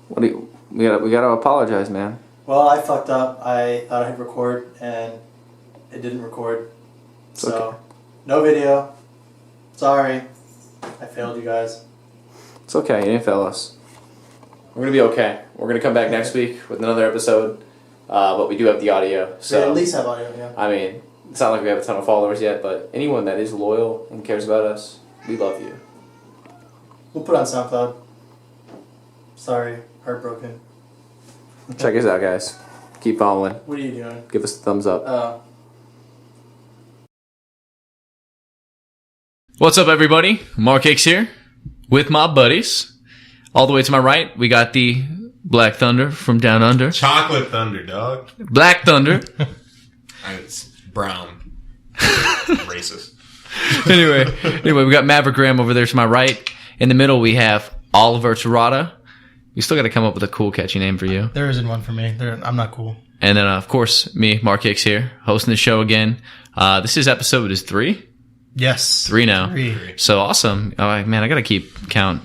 What do you, we gotta apologize, man. Well, I fucked up. I thought I hit record and it didn't record. So, okay. No video. Sorry. I failed you guys. It's okay. You didn't fail us. We're gonna be okay. We're gonna come back next week with another episode. But we do have the audio. So we at least have audio, yeah. I mean, it's not like we have a ton of followers yet, but anyone that is loyal and cares about us, we love you. We'll put it on SoundCloud. Sorry. Heartbroken. Check us out, guys. Keep following. What are you doing? Give us a thumbs up. What's up, everybody? Mark Hicks here with my buddies. All the way to my right, we got the Black Thunder from Down Under. Chocolate Thunder, dog. Black Thunder. It's brown. Racist. Anyway, we got Maverick Graham over there to my right. In the middle, we have Oliver Tirada. We still got to come up with a cool, catchy name for you. There isn't one for me. I'm not cool. And then, of course, me, Mark Hicks here, hosting the show again. This is episode 3? Yes. 3 now. 3. So awesome. Oh, man, I got to keep count.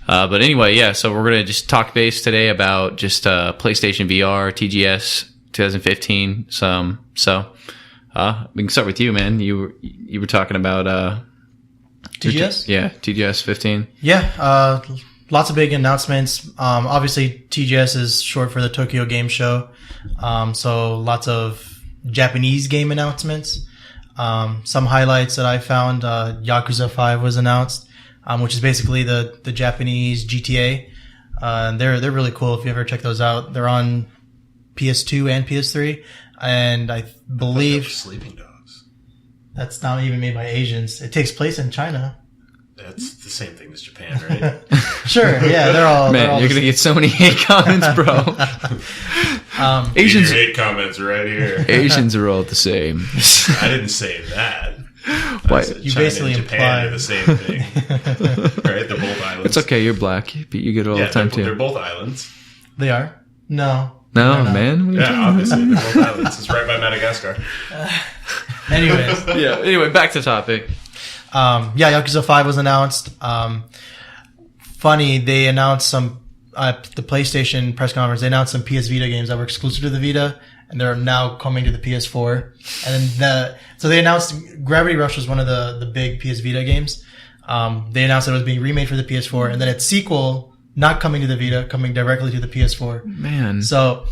But anyway, yeah, so we're going to just talk base today about just PlayStation VR, TGS 2015. So we can start with you, man. You were talking about... TGS? Yeah, TGS 15. Yeah, lots of big announcements. Obviously, TGS is short for the Tokyo Game Show. So lots of Japanese game announcements. Some highlights that I found, Yakuza 5 was announced, which is basically the Japanese GTA. They're really cool if you ever check those out. They're on PS2 and PS3. And I believe... Sleeping Dogs. That's not even made by Asians. It takes place in China. That's the same thing as Japan, right? Sure, yeah, they're all... Man, you're going to get so many hate comments, bro. Asians hate comments right here. Asians are all the same. I didn't say that. Why? You China basically and Japan implied are the same thing. Right? They're both islands. It's okay, you're black, but you get it all the time, too. They're both islands. They are? No. No, man. Yeah, obviously. They're both islands. It's right by Madagascar. Anyways. Yeah, anyway, back to topic. Yakuza 5 was announced. Funny, they announced some, the PlayStation press conference, they announced some PS Vita games that were exclusive to the Vita, and they're now coming to the PS4. And then so they announced Gravity Rush was one of the big PS Vita games. They announced that it was being remade for the PS4, and then its sequel, not coming to the Vita, coming directly to the PS4. Man. So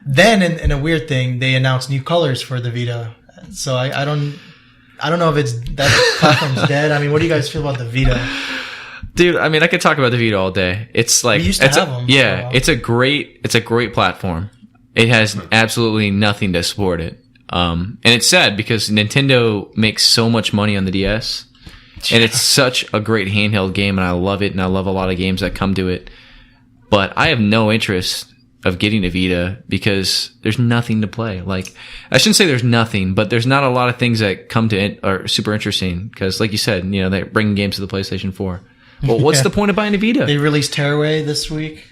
then in a weird thing, they announced new colors for the Vita. So I don't know if it's that platform's dead. I mean, what do you guys feel about the Vita? Dude, I mean, I could talk about the Vita all day. It's like, we used to have them. Yeah, it's a great platform. It has absolutely nothing to support it. And it's sad because Nintendo makes so much money on the DS. And it's such a great handheld game, and I love it, and I love a lot of games that come to it. But I have no interest of getting a Vita because there's nothing to play. Like, I shouldn't say there's nothing, but there's not a lot of things that come to it are super interesting. Because, like you said, you know, they're bringing games to the PlayStation 4. Well, what's the point of buying a Vita? They released Tearaway this week,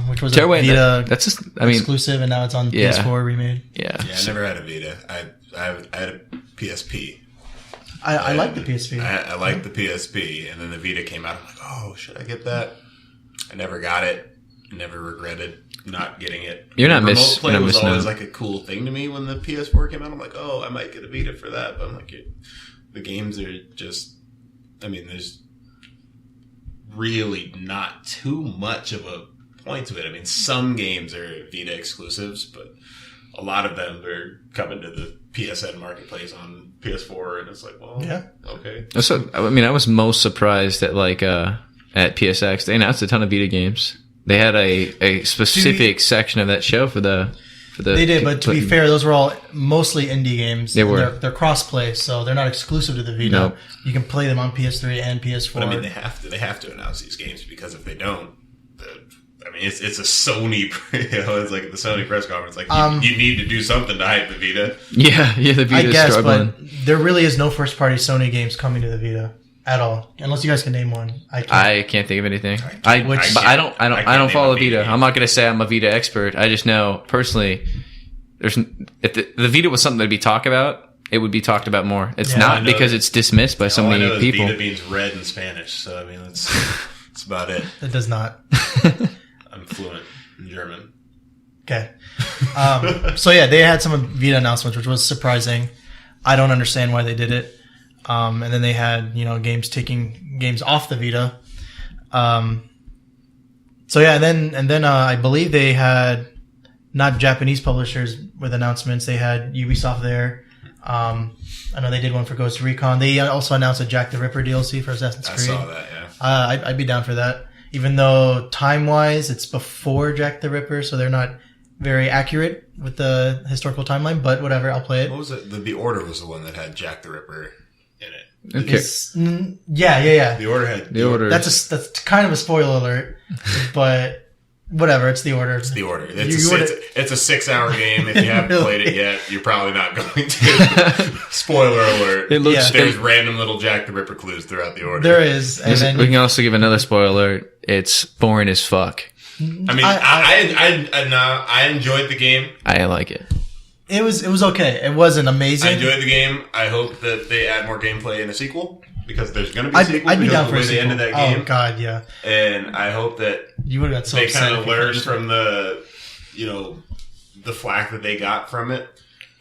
which was Tearaway, a Vita that's just, I mean, exclusive, and now it's on PS4 remade. Yeah, I never had a Vita. I had a PSP. I like the PSP. I liked the PSP, and then the Vita came out. I'm like, oh, should I get that? I never got it. Never regretted not getting it. You're not Remote play was missing always out. like a cool thing to me when the PS4 came out. I'm like, oh, I might get a Vita for that. But I'm like, the games are just... I mean, there's really not too much of a point to it. I mean, some games are Vita exclusives, but a lot of them are coming to the PSN marketplace on PS4, and it's like, well, yeah, okay. So, I mean, I was most surprised at at PSX. They announced a ton of Vita games. They had a specific section of that show for the. They did, but to be fair, those were all mostly indie games. They were. They're cross-play, so they're not exclusive to the Vita. Nope. You can play them on PS3 and PS4. But I mean, they have to announce these games, because if they don't, I mean, it's a Sony, you know, it's like the Sony press conference. Like, you need to do something to hype the Vita. Yeah, the Vita's I guess, struggling. but there really is no first-party Sony games coming to the Vita at all, unless you guys can name one. I can't think of anything. I don't follow Vita. I'm not going to say I'm a Vita expert. I just know personally, if the Vita was something that'd be talked about, it would be talked about more. It's not because it's dismissed by so many I know people. Vita means red in Spanish, so I mean that's about it. It does not. I'm fluent. German. Okay. So yeah, they had some Vita announcements, which was surprising. I don't understand why they did it. And then they had, games taking games off the Vita. So yeah, and then I believe they had not Japanese publishers with announcements. They had Ubisoft there. I know they did one for Ghost Recon. They also announced a Jack the Ripper DLC for Assassin's Creed. I saw that, yeah. I'd be down for that. Even though time-wise, it's before Jack the Ripper, so they're not very accurate with the historical timeline, but whatever, I'll play it. What was it? The Order was the one that had Jack the Ripper in it. Okay. Yeah. The Order had... The Order. That's kind of a spoiler alert, but whatever, it's The Order. It's The Order. It's a 6-hour game. If you haven't played it yet, you're probably not going to. Spoiler alert. It looks... There's random little Jack the Ripper clues throughout The Order. There is. And then we can also give another spoiler alert. It's boring as fuck. I mean, I enjoyed the game. I like it. It was okay. It wasn't amazing. I enjoyed the game. I hope that they add more gameplay in a sequel because there's going to be a sequel. I'd be down for a the sequel. end of that game. Oh God, yeah. And I hope that you would have got so they kind excited of learn from the flack that they got from it,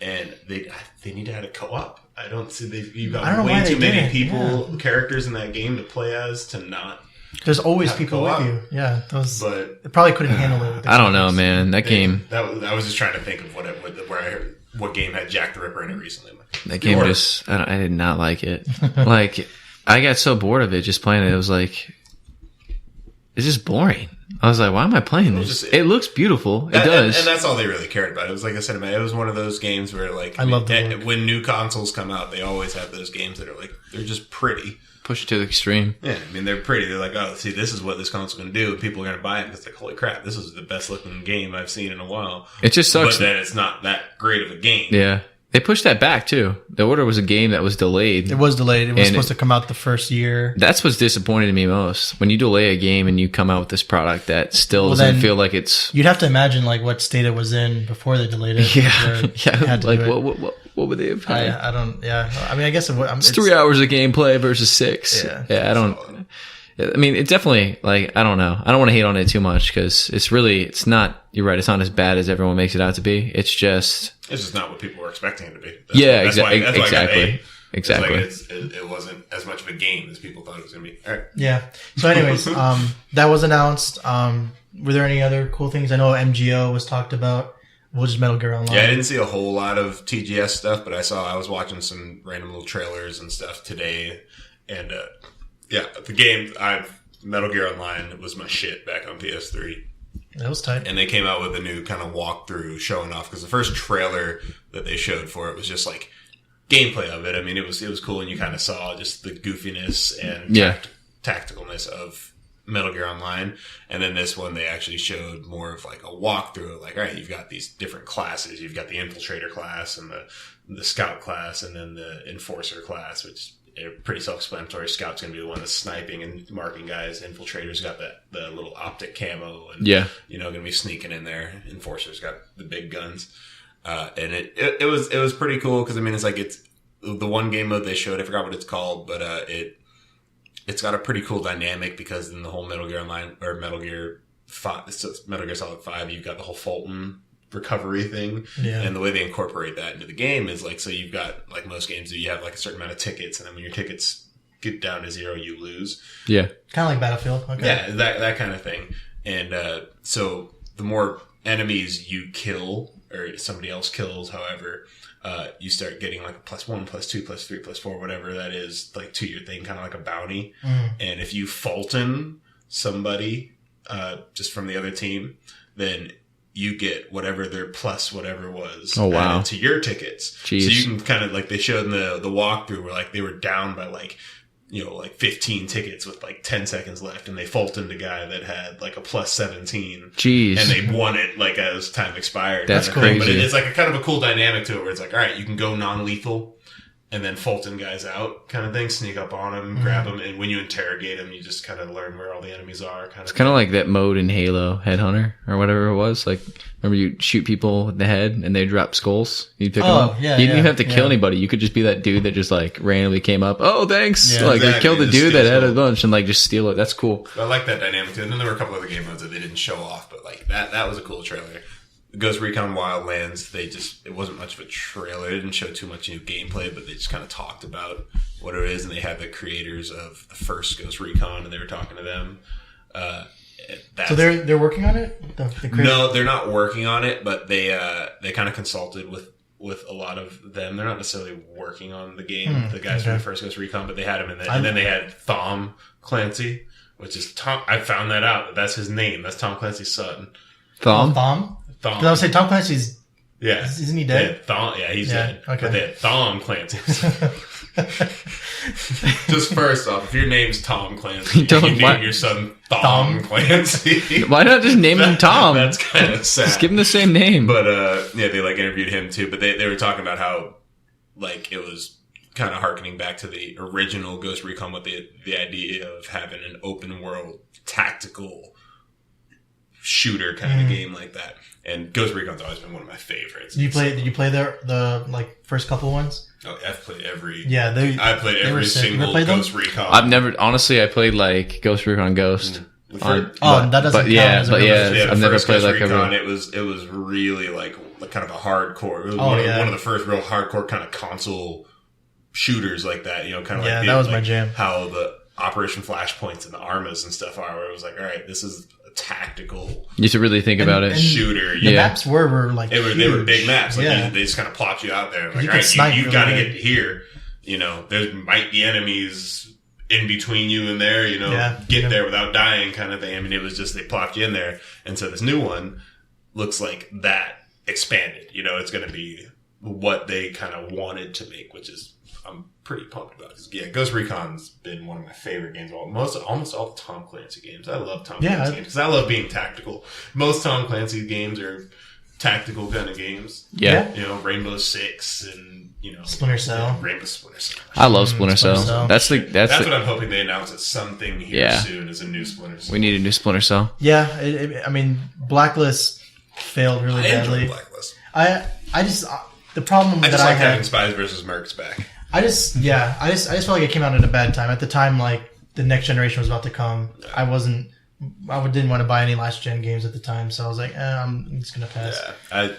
and they need to add a co-op. I don't see you've got way too many characters in that game to play as to not. There's always people with you. Yeah, but they probably couldn't handle it. With the I don't know, man. That game. I was just trying to think of where I heard what game had Jack the Ripper in it recently. That game just, I did not like it. Like, I got so bored of it just playing it. It was like, it's just boring. I was like, why am I playing this? It looks beautiful. It does. And that's all they really cared about. It was like I said, it was one of those games where, like, when new consoles come out, they always have those games that are like, they're just pretty. Push it to the extreme. Yeah, I mean, they're pretty. They're like, oh, see, this is what this console's going to do. And people are going to buy it because, like, holy crap, this is the best looking game I've seen in a while. It just sucks. But then it's not that great of a game. Yeah. They pushed that back, too. The Order was a game that was delayed. It was delayed. It was supposed to come out the first year. That's what's disappointed me most. When you delay a game and you come out with this product that still doesn't feel like it's... You'd have to imagine, like, what state it was in before they delayed it. Yeah. Like, what would they have had? I don't... Yeah. I mean, I guess it's 3 hours of gameplay versus 6. Yeah, I don't... I mean, it definitely, like, I don't know. I don't want to hate on it too much because it's not, you're right, it's not as bad as everyone makes it out to be. It's just not what people were expecting it to be. Exactly. It wasn't as much of a game as people thought it was going to be. All right. Yeah. So anyways, that was announced. Were there any other cool things? I know MGO was talked about. We'll just Metal Gear Online. Yeah, I didn't see a whole lot of TGS stuff, but I was watching some random little trailers and stuff today. And, the game, Metal Gear Online was my shit back on PS3. That was tight. And they came out with a new kind of walkthrough showing off, because the first trailer that they showed for it was just like gameplay of it. I mean, it was cool, and you kind of saw just the goofiness and tacticalness of Metal Gear Online. And then this one, they actually showed more of like a walkthrough of like, all right, you've got these different classes. You've got the Infiltrator class and the Scout class, and then the Enforcer class, which pretty self-explanatory. Scout's going to be the one that's sniping and marking guys. Infiltrator's got the little optic camo and, going to be sneaking in there. Enforcer's got the big guns. And it was pretty cool because, I mean, it's like it's the one game mode they showed. I forgot what it's called, but it's got a pretty cool dynamic because in the whole Metal Gear Online or Metal Gear 5, Metal Gear Solid 5, you've got the whole Fulton recovery thing, and the way they incorporate that into the game is like, so you've got, like most games, you have like a certain amount of tickets, and then when your tickets get down to 0, you lose. Kind of like Battlefield. Okay. Yeah, that kind of thing. And so the more enemies you kill or somebody else kills, however, you start getting like a +1, +2, +3, +4, whatever that is, like to your thing, kind of like a bounty. And if you Fulton somebody just from the other team, then you get whatever their plus whatever was to your tickets. Jeez. So you can kind of, like they showed in the walkthrough where like they were down by like 15 tickets with like 10 seconds left, and they Fultoned a guy that had like a +17. Jeez. And they won it like as time expired. That's kind of crazy. But it's like a kind of a cool dynamic to it where it's like, all right, you can go non-lethal and then Fulton guys out kind of thing, sneak up on him, grab him, and when you interrogate him, you just kind of learn where all the enemies are. It's kind of like that mode in Halo, Headhunter, or whatever it was. Like, remember you shoot people in the head and they drop skulls? You pick them up? Yeah, you didn't even have to kill anybody. You could just be that dude that just like randomly came up. Oh, thanks! Yeah, like, exactly. kill the Just dude that had a steals bunch and like just steal it. That's cool. I like that dynamic too. And then there were a couple other game modes that they didn't show off, but like that was a cool trailer. Ghost Recon Wildlands, it wasn't much of a trailer. They didn't show too much new gameplay, but they just kind of talked about what it is, and they had the creators of the first Ghost Recon, and they were talking to them. So they're working on it? No, they're not working on it, but they kind of consulted with a lot of them. They're not necessarily working on the game, the guys from the first Ghost Recon, but they had him in there. And then they had Tom Clancy, which is Tom. I found that out. That's his name. That's Tom Clancy's son. Thumb? Thom? Because I would say Tom Clancy's... Yeah. Isn't he dead? Yeah, he's dead. Okay. But they had Tom Clancy. Just first off, if your name's Tom Clancy, you name your son Tom Clancy. Why not just name him Tom? That's kind of sad. Just give him the same name. But yeah, they like interviewed him too. But they were talking about how like it was kind of harkening back to the original Ghost Recon with the idea of having an open world tactical shooter kind of game like that. And Ghost Recon's always been one of my favorites. Did you play the like first couple ones? Oh, I've played every. Yeah, I played every single Ghost Recon. I've never, honestly, I played like Ghost Recon Ghost. That doesn't count. I've never played like Recon. It was really like kind of a hardcore. It was one of the first real hardcore kind of console shooters like that. You know, kind of like that was my jam. How the Operation Flashpoints and the Armas and stuff are. Where it was like, all right, this is a tactical. You should really think about it. Shooter. The maps were like they were big maps. Like they just kind of plot you out there. Like, all right, you've got to get here. You know, there might be enemies in between you and there. You know, get there without dying, kind of thing. I mean, it was just they plopped you in there, and so this new one looks like that expanded. You know, it's going to be what they kind of wanted to make, which is I'm pretty pumped about. Yeah, Ghost Recon's been one of my favorite games. Almost all the Tom Clancy games. I love Tom Clancy games because I love being tactical. Most Tom Clancy games are tactical kind of games. Yeah. You know, Rainbow Six and Splinter Cell. Splinter Cell. I love Splinter Cell. That's what I'm hoping they announce at something here soon as a new Splinter Cell. We need a new Splinter Cell. Yeah, I mean, Blacklist failed really badly. Enjoyed Blacklist. I just the problem I that just I like had. having Spies versus Mercs back. I just felt like it came out at a bad time. At the time, like the next generation was about to come. I didn't want to buy any last gen games at the time, so I was like, I'm just gonna pass. Yeah,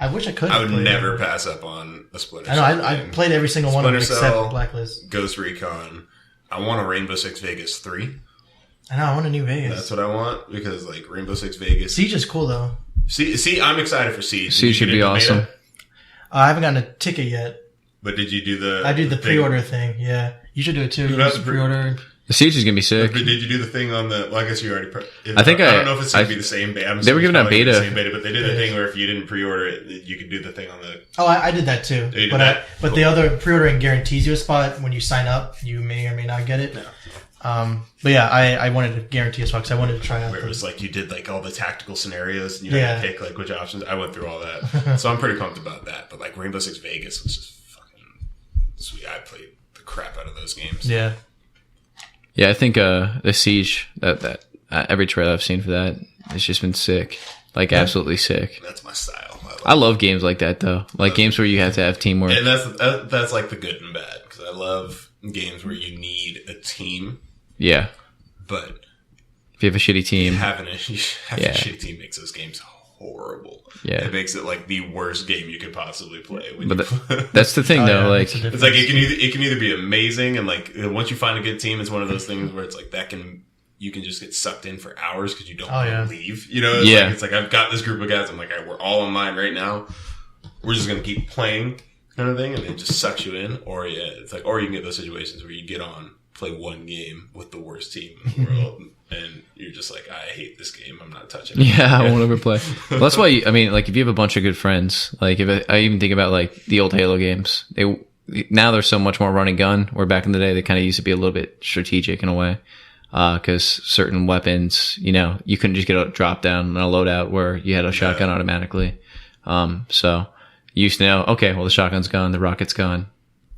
I wish I could. I would never pass up on a Splinter Cell. I know. I played every single one of them except Blacklist, Ghost Recon. I want a Rainbow Six Vegas 3. I know. I want a New Vegas. That's what I want because like Rainbow Six Vegas. Siege is cool though. See, I'm excited for Siege. Siege should be awesome. I haven't gotten a ticket yet. But did you do the? I did the pre-order thing. Yeah, you should do it too. You should pre-order. The Siege is gonna be sick. But did you do the thing on the? Well, I guess you already. I don't know if it's gonna be the same beta. They were giving out beta. The same beta, but they did the thing where if you didn't pre-order it, you could do the thing on the. Oh, I did that too. But cool. The other pre-ordering guarantees you a spot when you sign up. You may or may not get it. Yeah. But yeah, I wanted to guarantee a spot because I wanted to try out. Where it was like you did like all the tactical scenarios and you had to pick like which options. I went through all that, so I'm pretty pumped about that. But like Rainbow Six Vegas was just fucking sweet. I played the crap out of those games. Yeah. Yeah, I think the Siege that every trailer I've seen for that it's just been sick, like absolutely sick. That's my style. I love games like that though, like games where you have to have teamwork. And that's like the good and bad because I love games where you need a team. Yeah, but if you have a shitty team, having a shitty team makes those games horrible. Yeah, it makes it like the worst game you could possibly play. That's the thing, though. Like it's like it can either be amazing and like once you find a good team, it's one of those things where it's like you can just get sucked in for hours because you don't want to leave. You know, it's like I've got this group of guys. I'm like, all right, we're all online right now. We're just gonna keep playing, kind of thing, and it just sucks you in. Or it's like, or you can get those situations where you get on, play one game with the worst team in the world. And you're just like, I hate this game. I'm not touching it. Yeah, I won't ever play. Well, that's why, I mean, like, if you have a bunch of good friends, like, I even think about, like, the old Halo games. Now there's so much more run and gun, where back in the day, they kind of used to be a little bit strategic in a way. Because certain weapons, you know, you couldn't just get a drop down and a loadout where you had a shotgun automatically. So you used to know, okay, well, the shotgun's gone, the rocket's gone.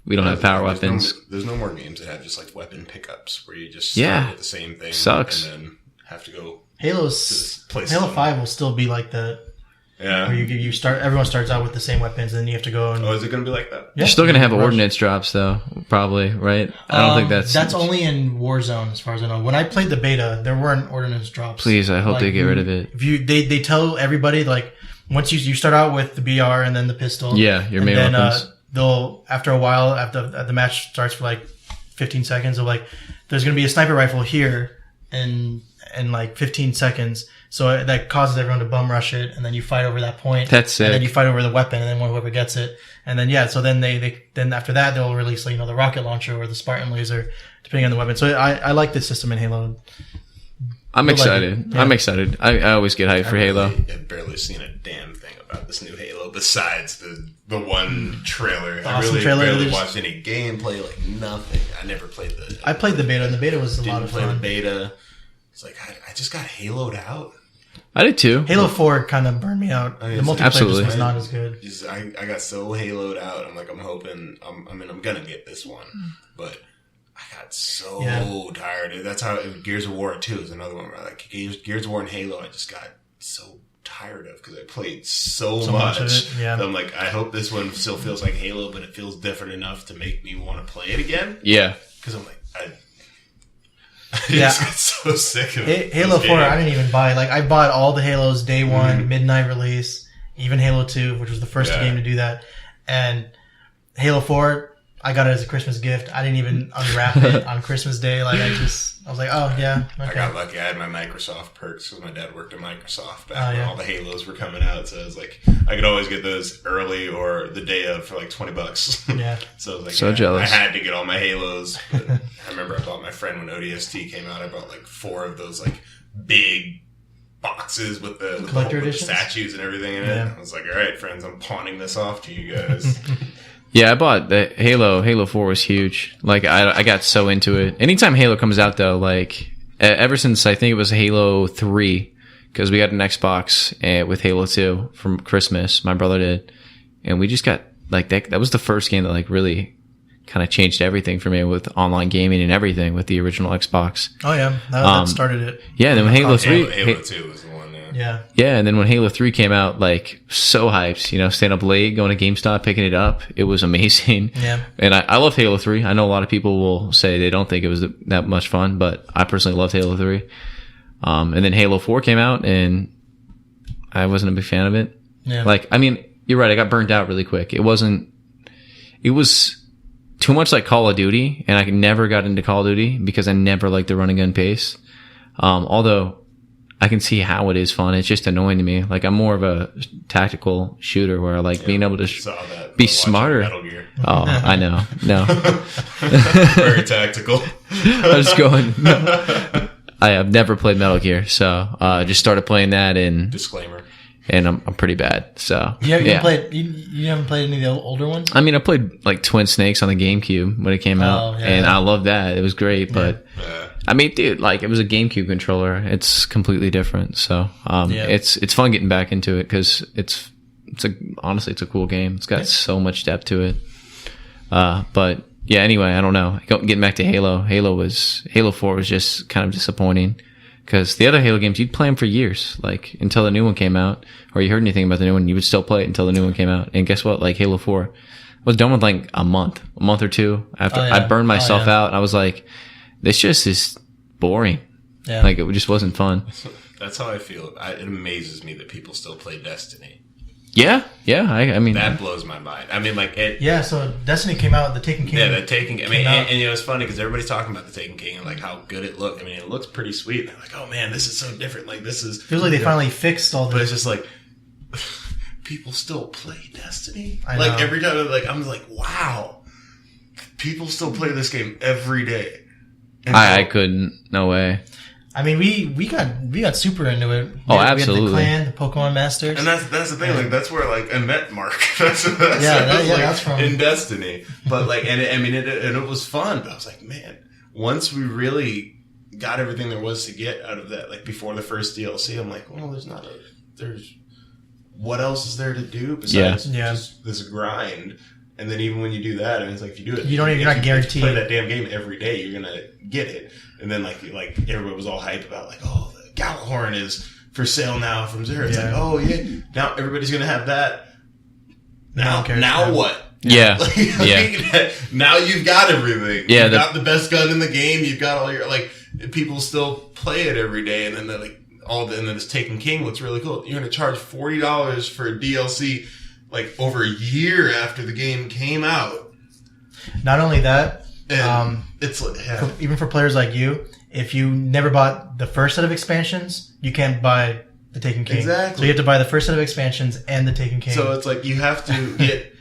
We don't have power weapons. There's no more games that have just like weapon pickups where you just Yeah. start with the same thing. Sucks. And then have to go. Halo PlayStation. 5 will still be like that. Yeah. Where you start, everyone starts out with the same weapons, and then you have to go and. Oh, is it going to be like that? You're still gonna have ordnance drops though, probably, right? I don't think That's only in Warzone, as far as I know. When I played the beta, there weren't ordnance drops. Please, I hope Like, they get rid of it. If they tell everybody, like, once you start out with the BR and then the pistol. Yeah, your and main then, weapons. they'll, after a while, after the match starts for like 15 seconds, they're like, there's going to be a sniper rifle here in like 15 seconds. So that causes everyone to bum rush it, and then you fight over that point. That's sick. And then you fight over the weapon, and then whoever gets it. And then, so then then after that, they'll release, the rocket launcher or the Spartan laser, depending on the weapon. So I like this system in Halo. I'm excited. Yeah. I'm excited. I always get hyped for Halo. I've barely seen a damn thing about this new Halo besides the one trailer. The I awesome really trailer. barely watched any gameplay, like nothing. I never played the. I played the beta, and the beta was a lot Didn't of play fun. the beta. It's like I just got Halo'd out. I did too. Halo 4 kind of burned me out. I mean, The multiplayer absolutely. just was not as good. I got so Halo'd out. I'm like, I'm hoping. I'm gonna get this one, but I got so tired. That's how Gears of War 2 is another one where like Gears of War and Halo. I just got so tired of because I played so much. of it, yeah. So I'm like, I hope this one still feels like Halo, but it feels different enough to make me want to play it again. Yeah. Because I'm like, I Yeah. just got so sick of it. Halo 4, I didn't even buy. Like, I bought all the Halos day one, midnight release, even Halo 2, which was the first game to do that. And Halo 4, I got it as a Christmas gift. I didn't even unwrap it on Christmas Day. Like, I was like, oh, yeah, I okay. got lucky. I had my Microsoft perks because my dad worked at Microsoft back Oh, when yeah. all the Halos were coming out. So I was like, I could always get those early or the day of for like $20. Yeah. So I was like, So jealous. I had to get all my Halos. But I remember I bought my friend when ODST came out. I bought like 4 of those like big boxes with the Collector with the editions? statues and everything in it. Yeah. I was like, all right, friends, I'm pawning this off to you guys. Yeah, I bought the Halo 4 was huge. Like, I got so into it. Anytime Halo comes out, though, like, ever since I think it was Halo 3, because we got an Xbox with Halo 2 from Christmas, my brother did, and we just got, like, that was the first game that, like, really kind of changed everything for me with online gaming and everything with the original Xbox. Oh, yeah. That started it. Yeah, and then when Halo 3... Halo 2 was the one, Yeah. Yeah, and then when Halo 3 came out, like, so hyped, staying up late, going to GameStop, picking it up. It was amazing. Yeah. And I love Halo 3. I know a lot of people will say they don't think it was that much fun, but I personally loved Halo 3. And then Halo 4 came out, and I wasn't a big fan of it. Yeah. Like, I mean, you're right, I got burnt out really quick. It was too much like Call of Duty, and I never got into Call of Duty because I never liked the run and gun pace. Although I can see how it is fun. It's just annoying to me. Like, I'm more of a tactical shooter where I like being able to saw that be while watching smarter. Metal Gear. Oh, I know. No. Very tactical. I was going. I have never played Metal Gear, so I just started playing that, and Disclaimer. I'm pretty bad. So You haven't played any of the older ones? I mean, I played like Twin Snakes on the GameCube when it came out, yeah, and yeah. I loved that. It was great, but I mean, dude, like, it was a GameCube controller. It's completely different. So it's fun getting back into it because honestly, it's a cool game. It's got so much depth to it. But yeah, anyway, I don't know. Getting back to Halo 4 was just kind of disappointing because the other Halo games, you'd play them for years, like until the new one came out, or you heard anything about the new one, you would still play it until the new one came out. And guess what? Like, Halo 4 was done with like a month or two after I burned myself out. And I was like, this just is boring. Yeah. Like, it just wasn't fun. That's how I feel. It amazes me that people still play Destiny. Yeah. I mean, That blows my mind. I mean, like, it. Yeah, so Destiny came out, the Taken King. Yeah, the Taken. I mean, came out. and it's funny because everybody's talking about the Taken King and like how good it looked. I mean, it looks pretty sweet. They're like, oh man, this is so different. Like, this is. Feels like they finally fixed all But it's this. just like people still play Destiny. I Like, know. every time, I'm like, wow, people still play this game every day. And I couldn't. No way. I mean, we got super into it. Oh, We had absolutely. the clan, the Pokemon Masters. And that's the thing. Like, that's where like I met Mark. that's from in Destiny. But like, and it was fun. But I was like, man, once we really got everything there was to get out of that, like before the first DLC, I'm like, well, there's what else is there to do besides Yeah. just this grind? And then even when you do that, I mean, it's like if you do it, you're not guaranteed. Play that damn game every day, you're gonna get it. And then like everybody was all hyped about like, oh, the Gallahorn is for sale now from Zero. It's like, oh yeah, now everybody's gonna have that. Now what? Yeah. Now you've got everything. Yeah, you've got the best gun in the game. You've got all your people still play it every day, and then they're like and then it's Taken King looks really cool. You're gonna charge $40 for a DLC like over a year after the game came out. Not only that, and it's like even for players like you, if you never bought the first set of expansions, you can't buy the Taken King. Exactly. So you have to buy the first set of expansions and the Taken King. So it's like you have to get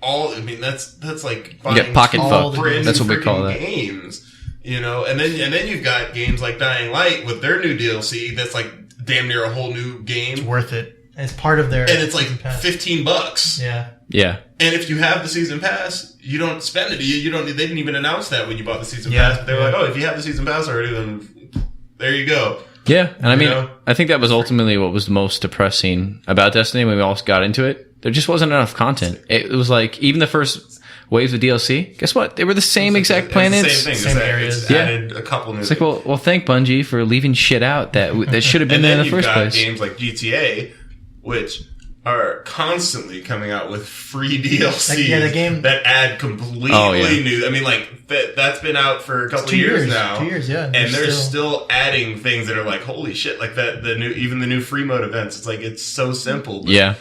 all. I mean, that's like buying get pocket fucked. brand That's new what we call that. games. You know, and then you've got games like Dying Light with their new DLC that's like damn near a whole new game. It's worth it. It's part of their and it's like pass. $15. Yeah. Yeah. And if you have the season pass, you don't spend it. You don't. They didn't even announce that when you bought the season pass. But they were like, oh, if you have the season pass already, then there you go. Yeah, and I mean, know? I think that was ultimately what was most depressing about Destiny when we all got into it. There just wasn't enough content. It was like, even the first waves of DLC, guess what? They were the same exact planets. Same thing. Same areas. It's added a couple new It's like, well, thank Bungie for leaving shit out that should have been and there in then the first you've got place. games like GTA, which are constantly coming out with free DLC the game that add completely new. I mean, like that's been out for a couple of years now. 2 years, yeah. And they're still adding things that are like, holy shit! Like even the new free mode events. It's like it's so simple. But Yeah.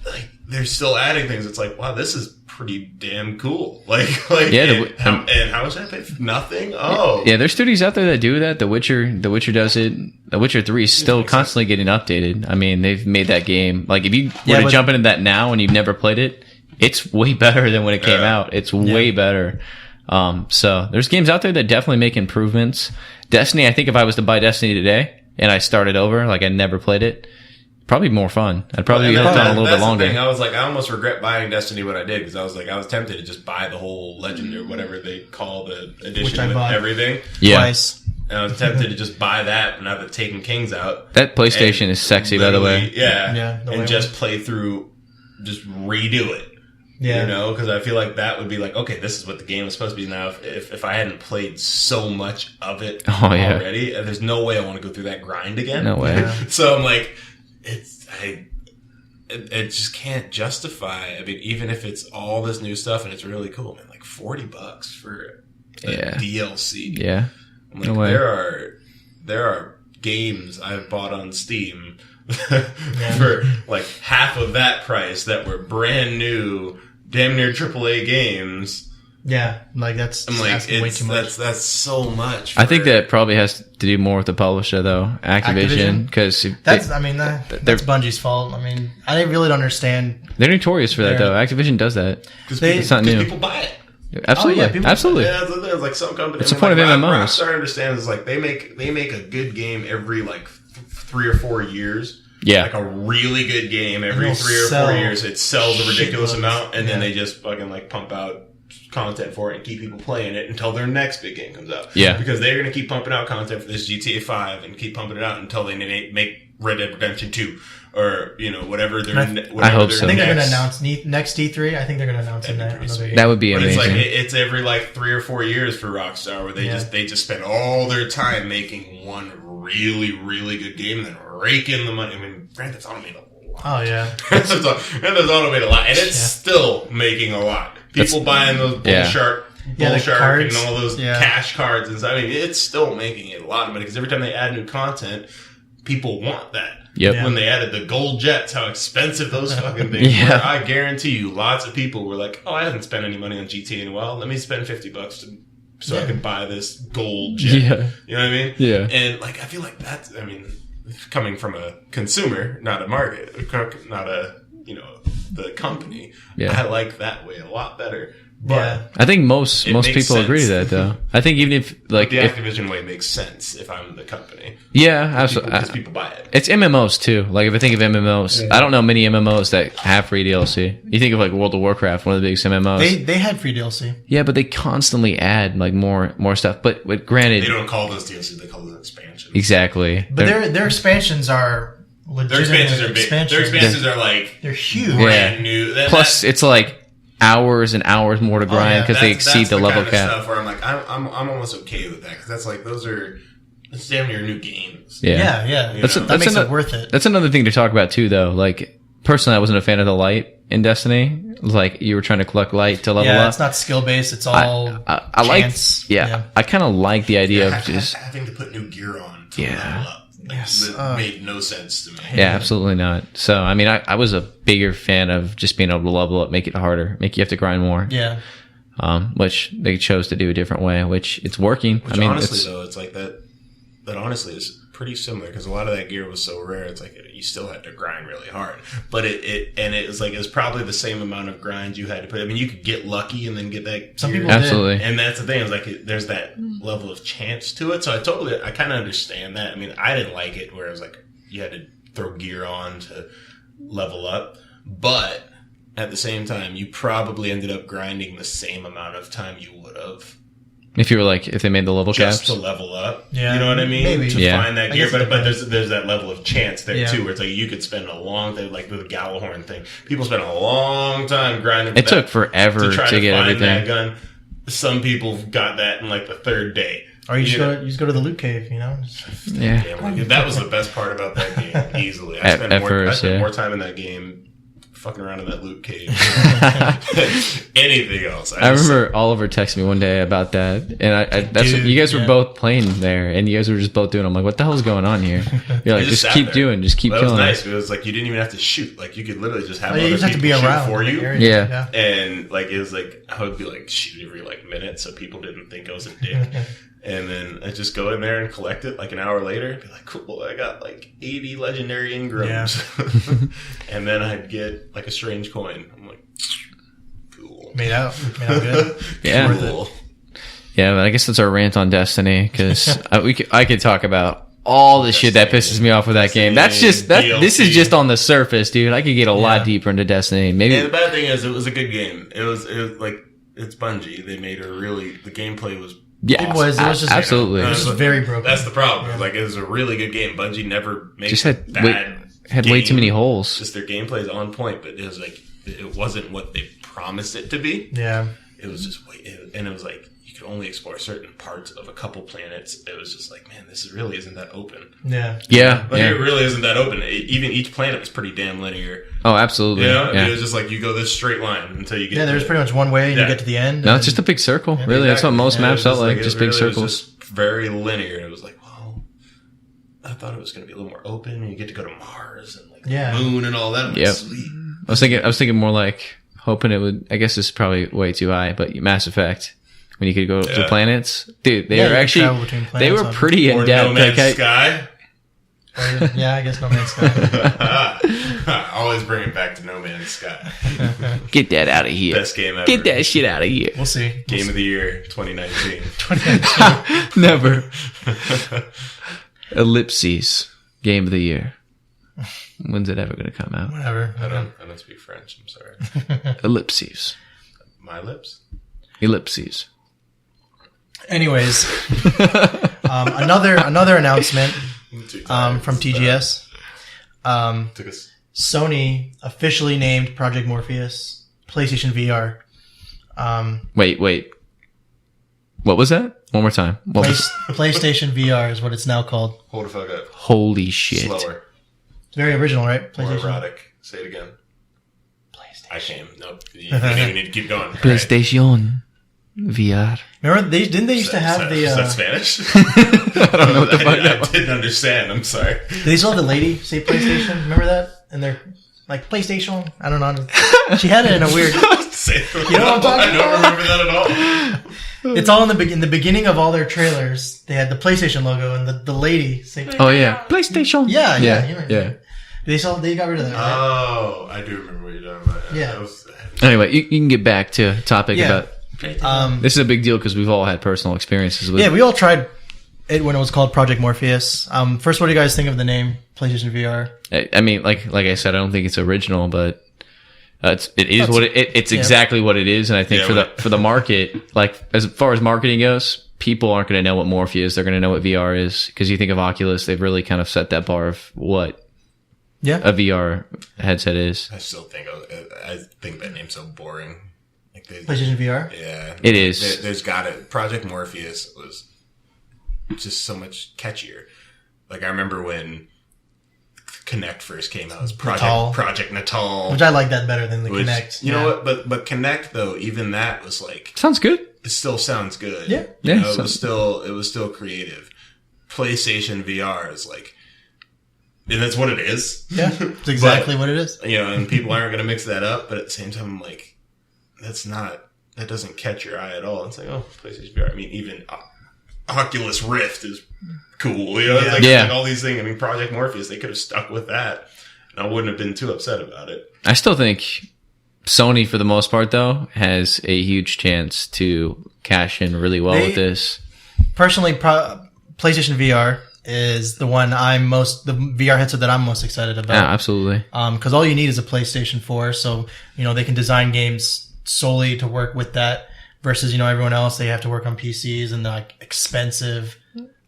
like they're still adding things. It's like, wow, this is pretty damn cool. Like Yeah, and how much did I pay? Nothing. Oh, Yeah, there's studios out there that do that. The Witcher does it. The Witcher 3 is still constantly getting updated. I mean, they've made that game. Like, if you were to jump into that now and you've never played it, it's way better than when it came out. It's way better. So there's games out there that definitely make improvements. Destiny, I think if I was to buy Destiny today and I started over, like I never played it, probably more fun. I'd probably be hooked on a little bit longer. The thing. I was like, I almost regret buying Destiny when I did, because I was tempted to just buy the whole Legend or whatever they call the edition with everything. Yeah. Twice. And I was tempted to just buy that now that Taken King's out. That PlayStation is sexy, by the way. Yeah. And just play through, just redo it. Yeah. You know, because I feel like that would be like, okay, this is what the game is supposed to be now. If I hadn't played so much of it already, there's no way I want to go through that grind again. No way. So I'm like, it just can't justify. I mean, even if it's all this new stuff and it's really cool, man, like $40 for a DLC. Yeah. I'm like, there are games I've bought on Steam for like half of that price that were brand new, damn near AAA games. Yeah, like that's way too much. That's so much. I think that probably has to do more with the publisher, though, Activision, because that's Bungie's fault. I mean, I really don't understand. They're notorious for that, though. Activision does that. It's not new. People buy it. Absolutely, absolutely. Yeah, there's like some companies. It's the point of MMOs. Rockstar understands is like they make a good game every like 3 or 4 years. Yeah, like a really good game every 3 or 4 years. It sells a ridiculous amount, and then they just fucking like pump out content for it and keep people playing it until their next big game comes out. Yeah, because they're going to keep pumping out content for this GTA 5 and keep pumping it out until they make Red Dead Redemption 2 or whatever. I hope so. I think they're going to announce next E3. I think they're going to announce it. That would be amazing. It's like it's every like 3 or 4 years for Rockstar where they just spend all their time making one really really good game and then rake in the money. I mean, Grand Theft Auto made a lot. Oh yeah, Grand Theft Auto made a lot, and it's still making a lot. People buying those bull shark and all those cash cards and stuff. I mean, it's still making it a lot of money because every time they add new content, people want that. Yep. When they added the gold jets, how expensive those fucking things were. I guarantee you, lots of people were like, "Oh, I haven't spent any money on GTA in a while. Let me spend $50 so I can buy this gold jet." Yeah. You know what I mean? Yeah. And like, I feel like that's. I mean, coming from a consumer, not a market, not a the company. Yeah. I like that way a lot better. But I think most people agree to that, though. I think even if like the Activision way makes sense if I'm the company. Yeah, absolutely. Because people buy it. It's MMOs too. Like if I think of MMOs, I don't know many MMOs that have free DLC. You think of like World of Warcraft, one of the biggest MMOs. They had free DLC. Yeah, but they constantly add like more stuff. But granted, they don't call those DLC; they call those expansions. Exactly. But their expansions are. Their expansions are big. Their expansions are like they're huge, brand new. Plus, it's like hours and hours more to grind because they exceed the level kind of cap. Stuff where I'm like, I'm almost okay with that because that's like it's damn near new games. Yeah. That makes it worth it. That's another thing to talk about too, though. Like personally, I wasn't a fan of the light in Destiny. Like you were trying to collect light to level up. Yeah, it's not skill based. It's all I chance. I kind of like the idea of just having to put new gear on to level up. Yes, it made no sense to me. Yeah, absolutely not. So I mean, I was a bigger fan of just being able to level up, make it harder, make you have to grind more. Yeah. Which they chose to do a different way, which it's working. Which honestly, though, it's like that honestly is pretty similar because a lot of that gear was so rare. It's like you still had to grind really hard, but it was like it was probably the same amount of grind you had to put. I mean, you could get lucky and then get that. Some gear. people absolutely, did. And that's the thing. Is like there's that level of chance to it. So I kind of understand that. I mean, I didn't like it where it was like you had to throw gear on to level up, but at the same time, you probably ended up grinding the same amount of time you would have. If you were like, if they made the level just caps to level up, yeah, you know what I mean? Maybe. To find that gear, but there's that level of chance there too, where it's like you could spend a long time, like the Gallahorn thing. People spend a long time grinding. It took forever to get find everything. That gun. Some people got that in like the third day. Or you just go to the loot cave, you know? Yeah, that was the best part about that game. Easily, I spent more time in that game. Fucking around in that loot cave. Anything else? I remember Oliver texted me one day about that, and that's what, you guys were both playing there, and you guys were just both doing. I'm like, what the hell is going on here? You're like, just keep doing, just keep killing. It was nice. It was like you didn't even have to shoot. Like you could literally just have other just have to be people around shoot for you. Yeah. And like it was like I would be like shoot every like minute, so people didn't think I was a dick. And then I just go in there and collect it like an hour later and be like, cool, I got like 80 legendary Ingrams. Yeah. And then I'd get like a strange coin. I'm like, cool. Made out good. Yeah. Cool. Yeah, but I guess that's our rant on Destiny because I could talk about all the shit that pisses me off with that game. That's just this is just on the surface, dude. I could get a lot deeper into Destiny. Maybe. And the bad thing is, it was a good game. It was like it's Bungie. They made the gameplay was. Yeah, it was just absolutely. It was just very broken. That's the problem. Yeah. Like it was a really good game. Bungie never made just had bad. Had way too many holes. Just their gameplay is on point, but it was like it wasn't what they promised it to be. Yeah, it was just and it was like you could only explore certain parts of a couple planets. It was just like, man, this really isn't that open. Yeah, it really isn't that open. Even each planet was pretty damn linear. Oh, absolutely. You know? It was just like you go this straight line until you get. Yeah, there's pretty much one way, and you get to the end. No, it's just a big circle. Really, exactly. That's what most maps felt like. Just big circles. It was just very linear. It was like, well, I thought it was going to be a little more open, and you get to go to Mars and like the moon and all that. Yep. Sweet. I was thinking more like hoping it would. I guess it's probably way too high, but Mass Effect. When you could go to planets, dude, they were actually they were pretty in depth. No Man's Sky. Yeah, I guess No Man's Sky. Always bring it back to No Man's Sky. Get that out of here. Best game ever. Get that shit out of here. We'll see. Game of the year 2019. Never. Ellipses. Game of the year. When's it ever going to come out? Whatever. I don't speak French. I'm sorry. Ellipses. My lips. Ellipses. Anyways, another announcement from TGS. Sony officially named Project Morpheus PlayStation VR. Wait. What was that? One more time. PlayStation VR is what it's now called. Hold the fuck up. Holy shit. Slower. It's very original, right? PlayStation. More erotic. Say it again. PlayStation. I came. Nope. You didn't even need to keep going. PlayStation VR. Remember, didn't they used to have the... Is that Spanish? I don't know what the fuck that was. I didn't understand. I'm sorry. Did they still have the lady say PlayStation? Remember that? And they're like, PlayStation? I don't know. She had it in a weird... You know what I'm talking about? I don't remember that at all. It's all in the beginning of all their trailers. They had the PlayStation logo and the lady saying... Oh, yeah. PlayStation. Yeah. They got rid of that, right? Oh, I do remember what you're talking about. Yeah. Anyway, you can get back to topic about... this is a big deal because we've all had personal experiences with it. Yeah, we all tried it when it was called Project Morpheus. First, what do you guys think of the name PlayStation VR? I mean, like I said, I don't think it's original, but it's exactly what it is. And I think for the market, like as far as marketing goes, people aren't going to know what Morpheus. They're going to know what VR is because you think of Oculus, they've really kind of set that bar of what a VR headset is. I still think that name's so boring. Like PlayStation VR. Yeah, It is. There's got it. Project Morpheus was just so much catchier. Like I remember when Kinect first came out, it was Project Natal, which I like that better than the Kinect. You know what? But Kinect though, even that was like Sounds good. It still sounds good. Yeah, you know, it was still creative. PlayStation VR is like, and that's what it is. Yeah, it's exactly what it is. You know, and people aren't going to mix that up. But at the same time, I'm like, that doesn't catch your eye at all. It's like, oh, PlayStation VR. I mean, even Oculus Rift is cool. You know, it's like all these things. I mean, Project Morpheus, they could have stuck with that, and I wouldn't have been too upset about it. I still think Sony, for the most part, though, has a huge chance to cash in really well with this. Personally, PlayStation VR is the one the VR headset that I'm most excited about. Yeah, absolutely. Because all you need is a PlayStation 4, so they can design games solely to work with that. Versus everyone else, they have to work on PCs and like expensive,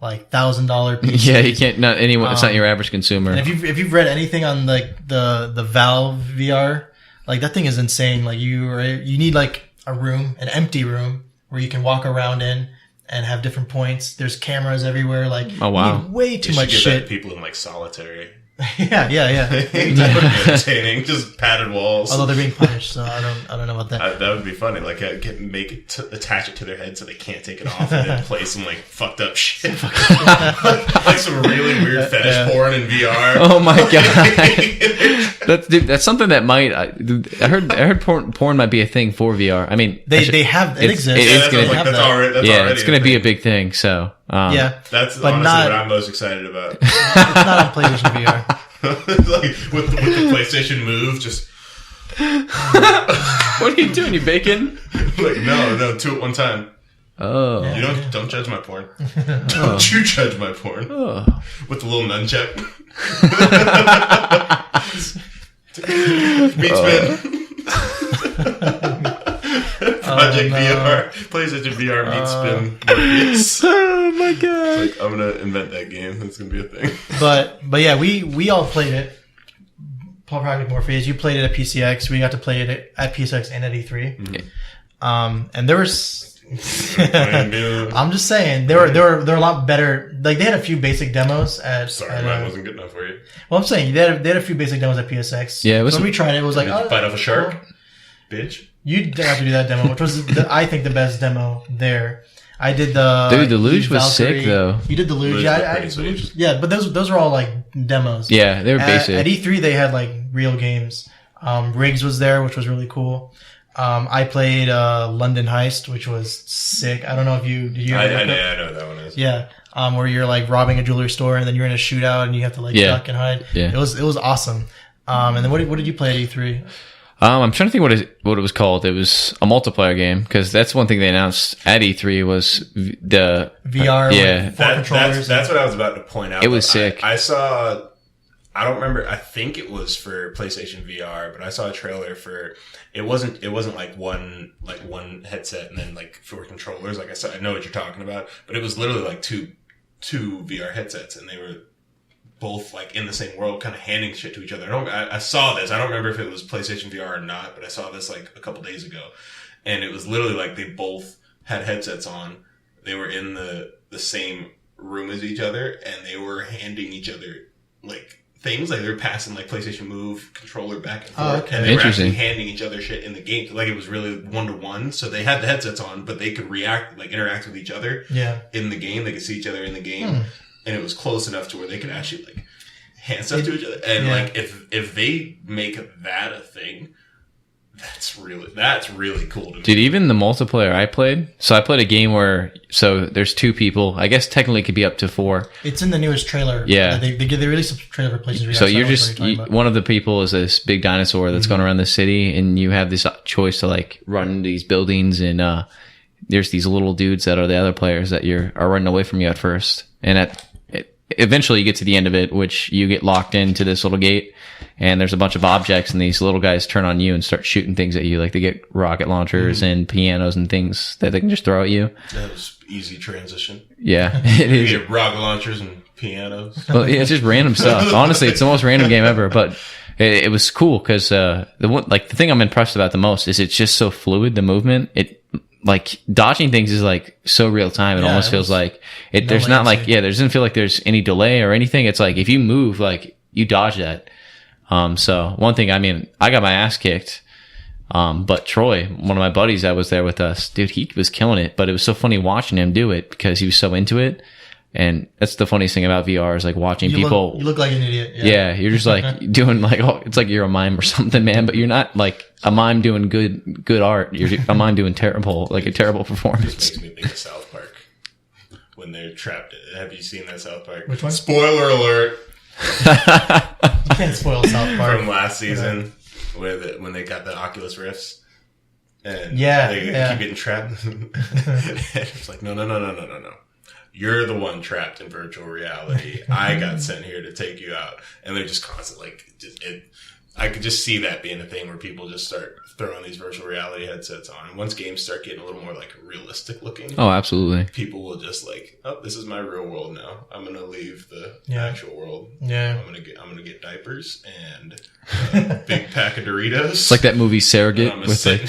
like $1,000 PCs. Yeah, you can't. Not anyone. It's not your average consumer. And if you've read anything on like the Valve VR, like that thing is insane. Like you need like an empty room where you can walk around in and have different points. There's cameras everywhere. Like oh wow, you need way too much shit. People in like solitary. yeah. That would be entertaining. Just padded walls. Although they're being punished, so I don't know about that. That would be funny. Like attach it to their head so they can't take it off, and then play some like fucked up shit, like some really weird fetish porn in VR. Oh my god, that's something that might. I heard porn might be a thing for VR. I mean, they have it exists. That's already it's going to be a big thing. So that's honestly what I'm most excited about. It's not on PlayStation VR. Like with the PlayStation Move, just what are you doing? You baking? Like no, 2 at one time. Oh, you don't judge my porn. Don't you judge my porn? Oh. With the little nunchuck. Meat spin. Project VR, PlayStation VR meat spin Morpheus. Oh my god! It's like, I'm gonna invent that game. That's gonna be a thing. But yeah, we all played it. Project Morpheus. You played it at PCX. We got to play it at PCX and at E3. Mm-hmm. And there was. I'm just saying they were a lot better. Like they had a few basic demos at. Sorry, mine wasn't good enough for you. Well, I'm saying they had a few basic demos at PSX. Yeah, when we tried it, it was like fight off a shark, bitch. You'd have to do that demo, which was I think the best demo there. I did the the Luge was sick though. You did the Luge, yeah, but those were all like demos. Yeah, they were basic. At E3 they had like real games. Riggs was there, which was really cool. I played London Heist, which was sick. I don't know if did. I know what that one is. Yeah, where you're like robbing a jewelry store and then you're in a shootout and you have to like duck and hide. Yeah, it was awesome. And then what did you play at E3? I'm trying to think what it was called. It was a multiplayer game because that's one thing they announced at E3 was the VR. Yeah, controllers. That's what I was about to point out. It was sick. I saw. I don't remember. I think it was for PlayStation VR, but I saw a trailer for. It wasn't like one headset and then like 4 controllers. Like I said, I know what you're talking about, but it was literally like two VR headsets, and they were both like in the same world, kind of handing shit to each other. I saw this. I don't remember if it was PlayStation VR or not, but I saw this like a couple days ago, and it was literally like they both had headsets on. They were in the same room as each other, and they were handing each other like things. Like they were passing like PlayStation Move controller back and forth, and they were actually handing each other shit in the game. Like it was really 1-to-1. So they had the headsets on, but they could interact with each other. Yeah. In the game, they could see each other in the game. And it was close enough to where they could actually like hand stuff to each other. And like if they make that a thing, that's really cool to me. Dude, even the multiplayer I played. So I played a game where there's 2 people. I guess technically it could be up to 4. It's in the newest trailer. Yeah, they released a trailer for PlayStation VR. So you're just one of the people is this big dinosaur that's going around the city, and you have this choice to like run these buildings, and there's these little dudes that are the other players that are running away from you at first, and eventually you get to the end of it, which you get locked into this little gate, and there's a bunch of objects, and these little guys turn on you and start shooting things at you. Like they get rocket launchers and pianos and things that they can just throw at you. That was easy transition. Yeah, it is. You get rocket launchers and pianos. Well, yeah, it's just random stuff. Honestly, it's the most random game ever, but it was cool because the thing I'm impressed about the most is it's just so fluid. The movement, it like dodging things is like so real time. It almost feels like it. There's not like there doesn't feel like there's any delay or anything. It's like if you move, like you dodge that. So one thing, I mean, I got my ass kicked. But Troy, one of my buddies that was there with us, dude, he was killing it. But it was so funny watching him do it because he was so into it. And that's the funniest thing about VR is like watching people. You look like an idiot. Yeah, you're just like doing like, it's like you're a mime or something, man. But you're not like a mime doing good art. You're a mime doing terrible performance. This makes me think of South Park when they're trapped. Have you seen that South Park? Which one? Spoiler alert! You can't spoil South Park From last season, when they got the Oculus Rifts. And they keep getting trapped. It's like, no. You're the one trapped in virtual reality. I got sent here to take you out. And they're just constantly I could just see that being a thing where people just start throwing these virtual reality headsets on. And once games start getting a little more like realistic looking, oh, absolutely, people will just like, oh, this is my real world now. I'm gonna leave the actual world. Yeah, I'm gonna get diapers and a big pack of Doritos. It's like that movie Surrogate with like.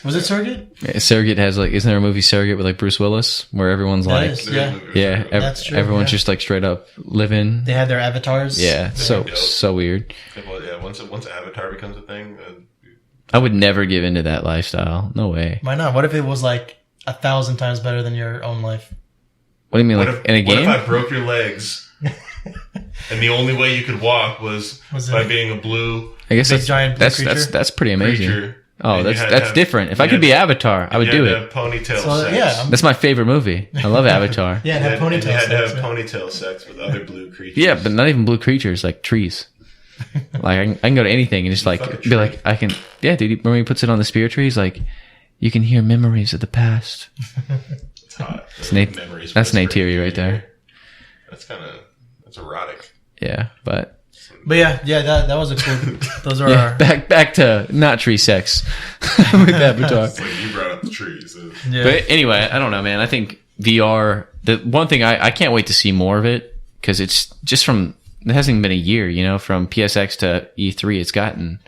Was it Surrogate? Yeah, Surrogate has like, isn't there a movie Surrogate with like Bruce Willis where everyone's That's true, everyone's just like straight up living. They had their avatars. Yeah, so weird. Well, yeah, once Avatar becomes a thing, I would never give into that lifestyle. No way. Why not? What if it was like 1,000 times better than your own life? What do you mean, like in a game? What if I broke your legs, and the only way you could walk was by being a blue? I guess that's pretty amazing. Creature. Oh, that's different. If I could be Avatar, I would do it. Ponytail sex. Yeah, that's my favorite movie. I love Avatar. Yeah, and have ponytail sex. You had to have yeah. ponytail sex with other blue creatures. Yeah, but not even blue creatures, like trees. Like I can go to anything and just like be like, I can. Yeah, dude. Remember when he puts it on the spear tree? He's like, you can hear memories of the past. It's hot. That's Nate Thierry right there. That's erotic. Yeah, but yeah, that was a cool. Those are our back to not tree sex with Avatar. It's like you brought up the trees. Yeah. But anyway, I don't know, man. I think VR. The one thing I can't wait to see more of it because it's just from. It hasn't even been a year, you know, from PSX to E3. It's gotten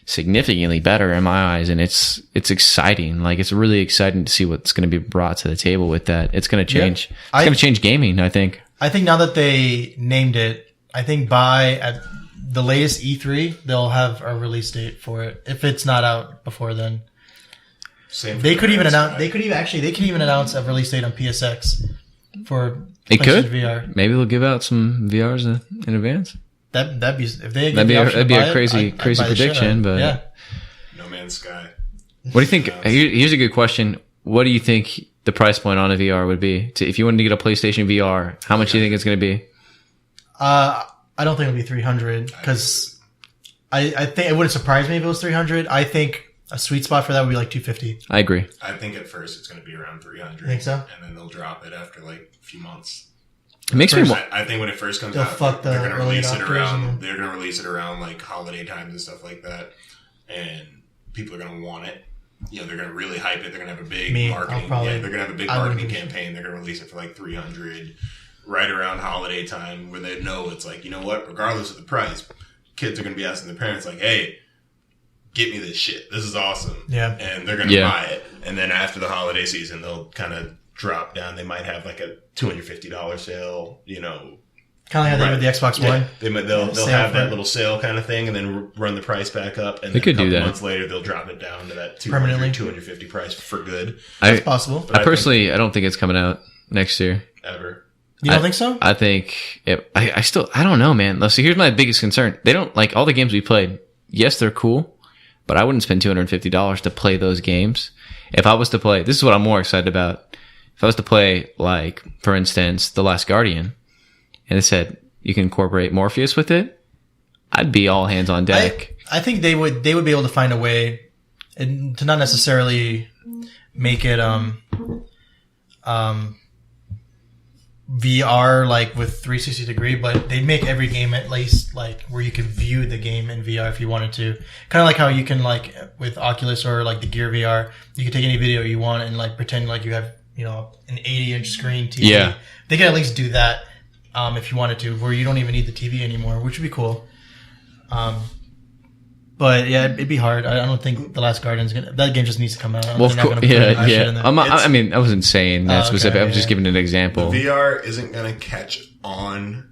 significantly better in my eyes, and it's exciting. Like it's really exciting to see what's going to be brought to the table with that. It's going to change. Yeah. It's going to change gaming. I think now that they named it, I think at the latest E3 they'll have a release date for it. If it's not out before then, they could even announce a release date on PSX for. It could. VR. Maybe they'll give out some VRs in advance. That'd be if they that'd be a crazy prediction, but yeah. No Man's Sky. What do you think? Here's a good question. What do you think the price point on a VR would be? If you wanted to get a PlayStation VR, how much do you think it's going to be? I don't think it'll be 300 because I think it wouldn't surprise me if it was 300. I think a sweet spot for that would be like 250. I agree. I think at first it's going to be around 300. You think so? And then they'll drop it after like a few months. It makes me. I think when it first comes out, they're going to release it around. They're going to release it around like holiday times and stuff like that, and people are going to want it. You know, they're going to really hype it. They're going to have a big marketing. They're going to have a big marketing campaign. They're going to release it for like 300 right around holiday time, where they know it's like, you know what? Regardless of the price, kids are going to be asking their parents like, "Hey, get me this shit. This is awesome." Yeah, and they're going to buy it. And then after the holiday season, they'll kind of drop down. They might have like a $250 sale, you know. Kind of like with the Xbox One. They'll have that little sale kind of thing, and then run the price back up. And they could a couple do that. Months later, they'll drop it down to that $250 price for good. That's possible. I personally, I don't think it's coming out next year. Ever. You don't think so? I think I don't know, man. Let's see. Here's my biggest concern. They don't like all the games we played. Yes, they're cool, but I wouldn't spend $250 to play those games. If I was to play, this is what I'm more excited about. If I was to play, like, for instance, The Last Guardian, and it said you can incorporate Morpheus with it, I'd be all hands on deck. I think they would be able to find a way to not necessarily make it VR like with 360 degree, but they'd make every game at least like where you can view the game in VR if you wanted to. Kind of like how you can like with Oculus or like the Gear VR, you can take any video you want and like pretend like you have, you know, an 80-inch screen TV. Yeah. They can at least do that. if you wanted to, where you don't even need the TV anymore, which would be cool. But yeah, it'd be hard. I don't think The Last Guardian's gonna. That game just needs to come out. Well, of course, yeah. I I mean, I wasn't saying that specific. I was just giving an example. The VR isn't going to catch on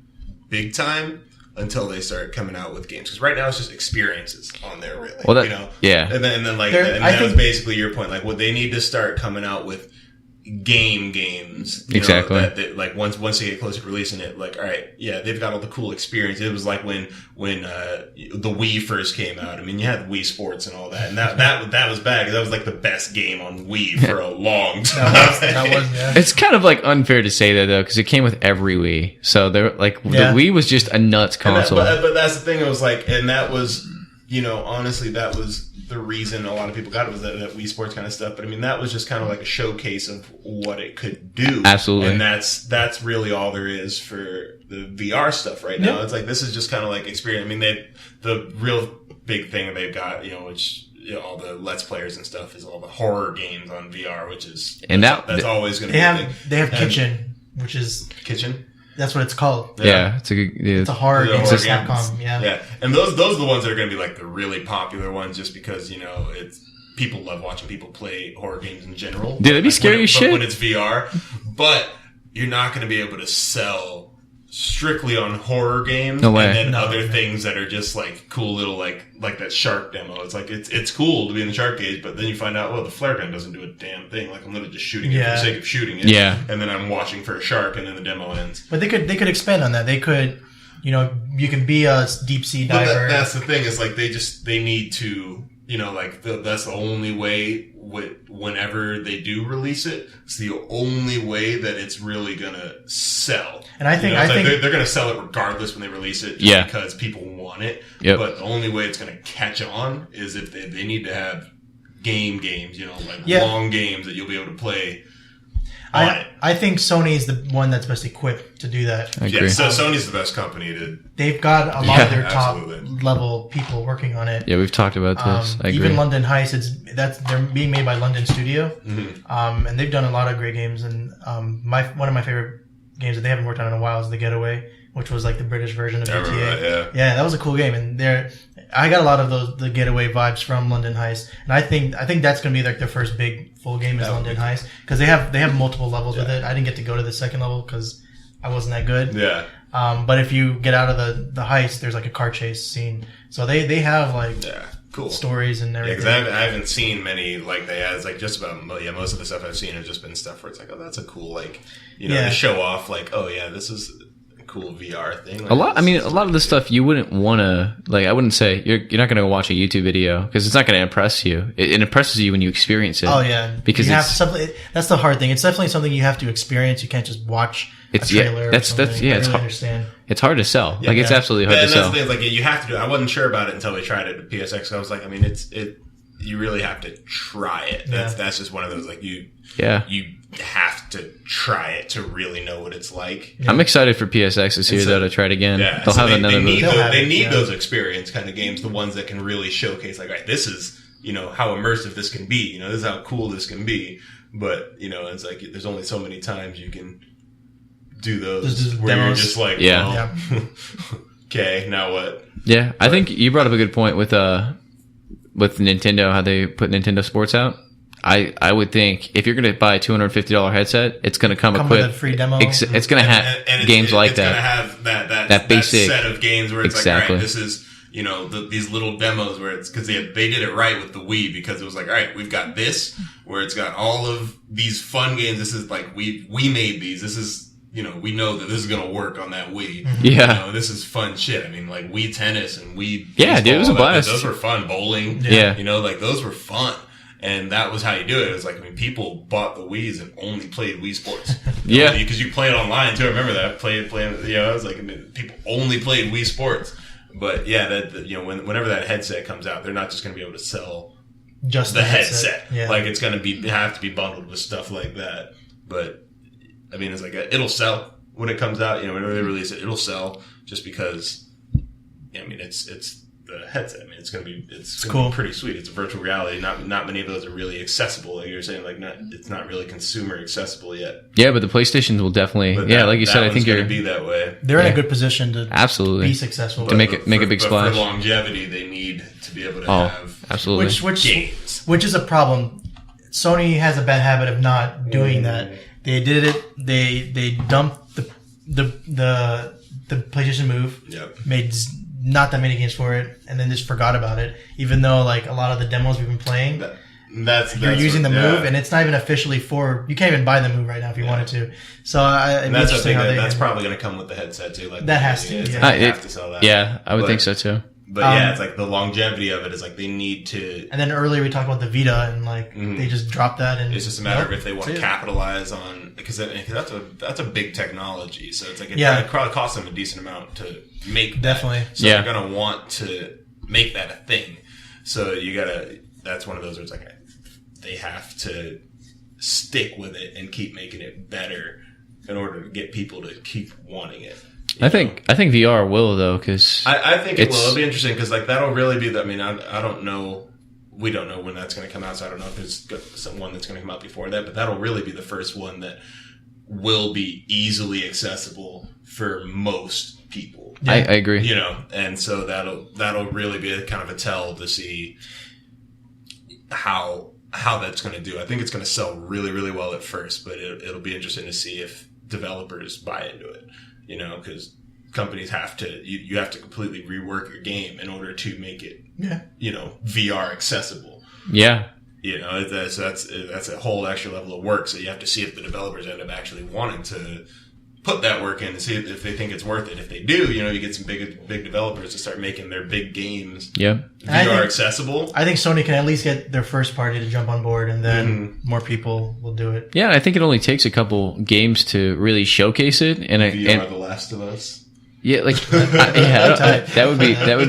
big time until they start coming out with games. Because right now it's just experiences on there, really. Well, that, you know? yeah. And then like, that was basically your point. Like, what they need to start coming out with games, you exactly. know, that like once they get closer to releasing it, like, all right, yeah, they've got all the cool experience. It was like when the Wii first came out. I mean, you had Wii Sports and all that, and that was bad because that was like the best game on Wii for a long time. that was yeah. It's kind of like unfair to say that though, because it came with every Wii. So they're like the Wii was just a nuts console. But that's the thing. It was like, and that was, you know, honestly, that was the reason a lot of people got it was that Wii Sports kind of stuff. But I mean, that was just kind of like a showcase of what it could do. Absolutely. And that's really all there is for the VR stuff right now. It's like, this is just kind of like experience. I mean, the real big thing that they've got, you know, which, you know, all the Let's Players and stuff is all the horror games on VR, which is, that's always going to be a thing. They have Kitchen, which is... Kitchen? That's what it's called. Yeah, it's a horror game. It's Capcom, yeah. And those are the ones that are going to be like the really popular ones, just because, you know, it's people love watching people play horror games in general. Dude, that'd be scary as shit. When it's VR, but you're not going to be able to sell strictly on horror games, no way. And then other things that are just like cool little like that shark demo. It's like it's cool to be in the shark cage, but then you find out, well, the flare gun doesn't do a damn thing. Like, I'm literally just shooting it for the sake of shooting it. Yeah. And then I'm watching for a shark, and then the demo ends. But they could expand on that. They could, you know, you can be a deep sea diver. But that's the thing, is like they need to, you know, like that's the only way. Whenever they do release it, it's the only way that it's really gonna sell. And I think, you know, I think they're gonna sell it regardless when they release it, just because people want it. Yep. But the only way it's gonna catch on is if they need to have games, you know, like long games that you'll be able to play. I think Sony is the one that's best equipped to do that. I agree. Yeah, so Sony's the best company to. They've got a lot of their absolutely. top level people working on it. Yeah, we've talked about this. I agree. Even London Heist, they're being made by London Studio, and they've done a lot of great games. And one of my favorite games that they haven't worked on in a while is The Getaway, which was like the British version of GTA. Yeah, that was a cool game, and I got a lot of the Getaway vibes from London Heist, and I think that's gonna be like their first big full game is London Heist, because they have multiple levels with it. I didn't get to go to the second level because I wasn't that good. Yeah. But if you get out of the heist, there's like a car chase scene, so they have like cool stories and everything. Yeah, because I haven't seen many like they have. It's like just about most of the stuff I've seen has just been stuff where it's like, oh, that's a cool, like, you know, to show off, like, oh yeah, this is cool VR thing. Like, a lot of the stuff you wouldn't want to, like, I wouldn't say you're not going to watch a YouTube video because it's not going to impress you. It impresses you when you experience it. Oh yeah, because that's the hard thing. It's definitely something you have to experience. You can't just watch a trailer. Understand. It's hard to sell. Like, it's absolutely hard to sell. That's the thing, like, you have to do it. I wasn't sure about it until they tried it at PSX. I was like, I mean, you really have to try it. That's just one of those, like, you have to try it to really know what it's like. I'm excited for PSX this year, though, to try it again. Yeah, they'll have another. They need those experience kind of games, the ones that can really showcase, like, all right, this is, you know, how immersive this can be. You know, this is how cool this can be. But, you know, it's like there's only so many times you can do those where demos. You're just like, okay, now what? Yeah, I think you brought up a good point with Nintendo, how they put Nintendo Sports out. I would think if you're going to buy a $250 headset, it's going to come equipped with a free demo. It's going to have games like that. It's going to have that basic set of games where it's like, all right, this is, you know, these little demos where it's, because they did it right with the Wii, because it was like, all right, we've got this where it's got all of these fun games. This is like, we made these. This is, you know, we know that this is going to work on that Wii. Yeah. You know, this is fun shit. I mean, like Wii Tennis and Wii. Yeah, dude, it was a blast. Those were fun. Bowling. Yeah. You know, like those were fun. And that was how you do it. It was like, I mean, people bought the Wiis and only played Wii Sports. Yeah. Because you play it online too. I remember that. Playing, you know, I was like, I mean, people only played Wii Sports. But yeah, you know, whenever that headset comes out, they're not just going to be able to sell just the headset. Yeah. Like, it's going to have to be bundled with stuff like that. But I mean, it's like it'll sell when it comes out. You know, whenever they release it, it'll sell just because. I mean, it's the headset. I mean, it's gonna be cool. Pretty sweet. It's a virtual reality. Not many of those are really accessible. Like you're saying, like it's not really consumer accessible yet. Yeah, but the PlayStations will definitely. Like you said, I think you're you're gonna be that way. They're in a good position to absolutely be successful to make a big splash. For longevity, they need to be able to have absolutely games, which is a problem. Sony has a bad habit of not doing that. They did it. They dumped the PlayStation Move. Yep. Made not that many games for it, and then just forgot about it. Even though like a lot of the demos we've been playing, you're using the Move, and it's not even officially for. You can't even buy the Move right now if you wanted to. So that's the thing. That's probably going to come with the headset too. Like that has to. Yeah. They have to sell that. Yeah, I would think so too. But it's like the longevity of it is like they need to. And then earlier we talked about the Vita, and like they just dropped that, and it's just a matter of if they want to capitalize on because that's a big technology. So it's like it probably costs them a decent amount to make. Definitely. That. So they're gonna want to make that a thing. So you gotta. That's one of those where it's like they have to stick with it and keep making it better in order to get people to keep wanting it. I think VR will though, because I think it will. It'll be interesting because like that'll really be. I mean, I don't know. We don't know when that's going to come out, so I don't know if there's one that's going to come out before that. But that'll really be the first one that will be easily accessible for most people. I agree. You know, and so that'll really be a kind of a tell to see how that's going to do. I think it's going to sell really, really well at first, but it'll be interesting to see if developers buy into it. You know, because companies have to, you have to completely rework your game in order to make it, you know, VR accessible. Yeah. You know, that's a whole extra level of work. So you have to see if the developers end up actually wanting to put that work in and see if they think it's worth it. If they do, you know, you get some big developers to start making their big games VR accessible. I think Sony can at least get their first party to jump on board, and then more people will do it. Yeah, I think it only takes a couple games to really showcase it. And VR The Last of Us. Yeah, like that would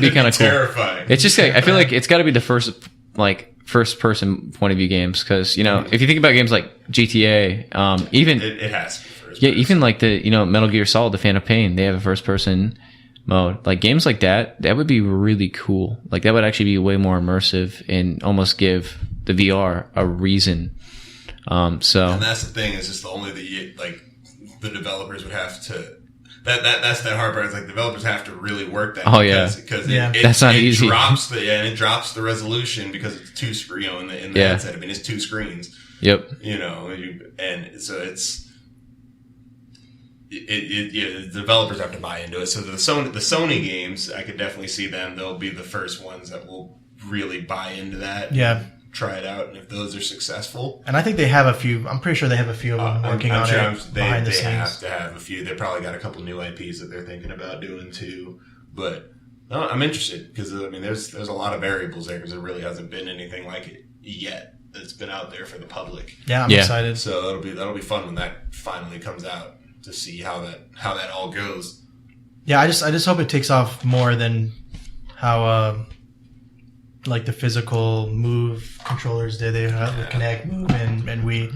be kind of cool. Terrifying. It's just I feel like it's got to be the first person point of view games because you know if you think about games like GTA, even it has. Yeah, even like the Metal Gear Solid, The Phantom Pain, they have a first person mode. Like games like that would be really cool. Like that would actually be way more immersive and almost give the VR a reason. And that's the thing is just the only the developers would have to. That's that hard part. It's like developers have to really work that. Because that's not easy. It drops the resolution because it's two screen in the headset. I mean, it's two screens. Yep. You know, and so it's. The developers have to buy into it. So the Sony games, I could definitely see them. They'll be the first ones that will really buy into that. Yeah. Try it out, and if those are successful, and I think they have a few. I'm pretty sure they have a few of them working on it behind the scenes. They have to have a few. They probably got a couple new IPs that they're thinking about doing too. But I'm interested because I mean, there's a lot of variables there because there really hasn't been anything like it yet that's been out there for the public. Yeah, I'm excited. So that'll be fun when that finally comes out to see how that all goes. Yeah, I just hope it takes off more than how like the physical Move controllers did. They have the Kinect, Move, and Wii.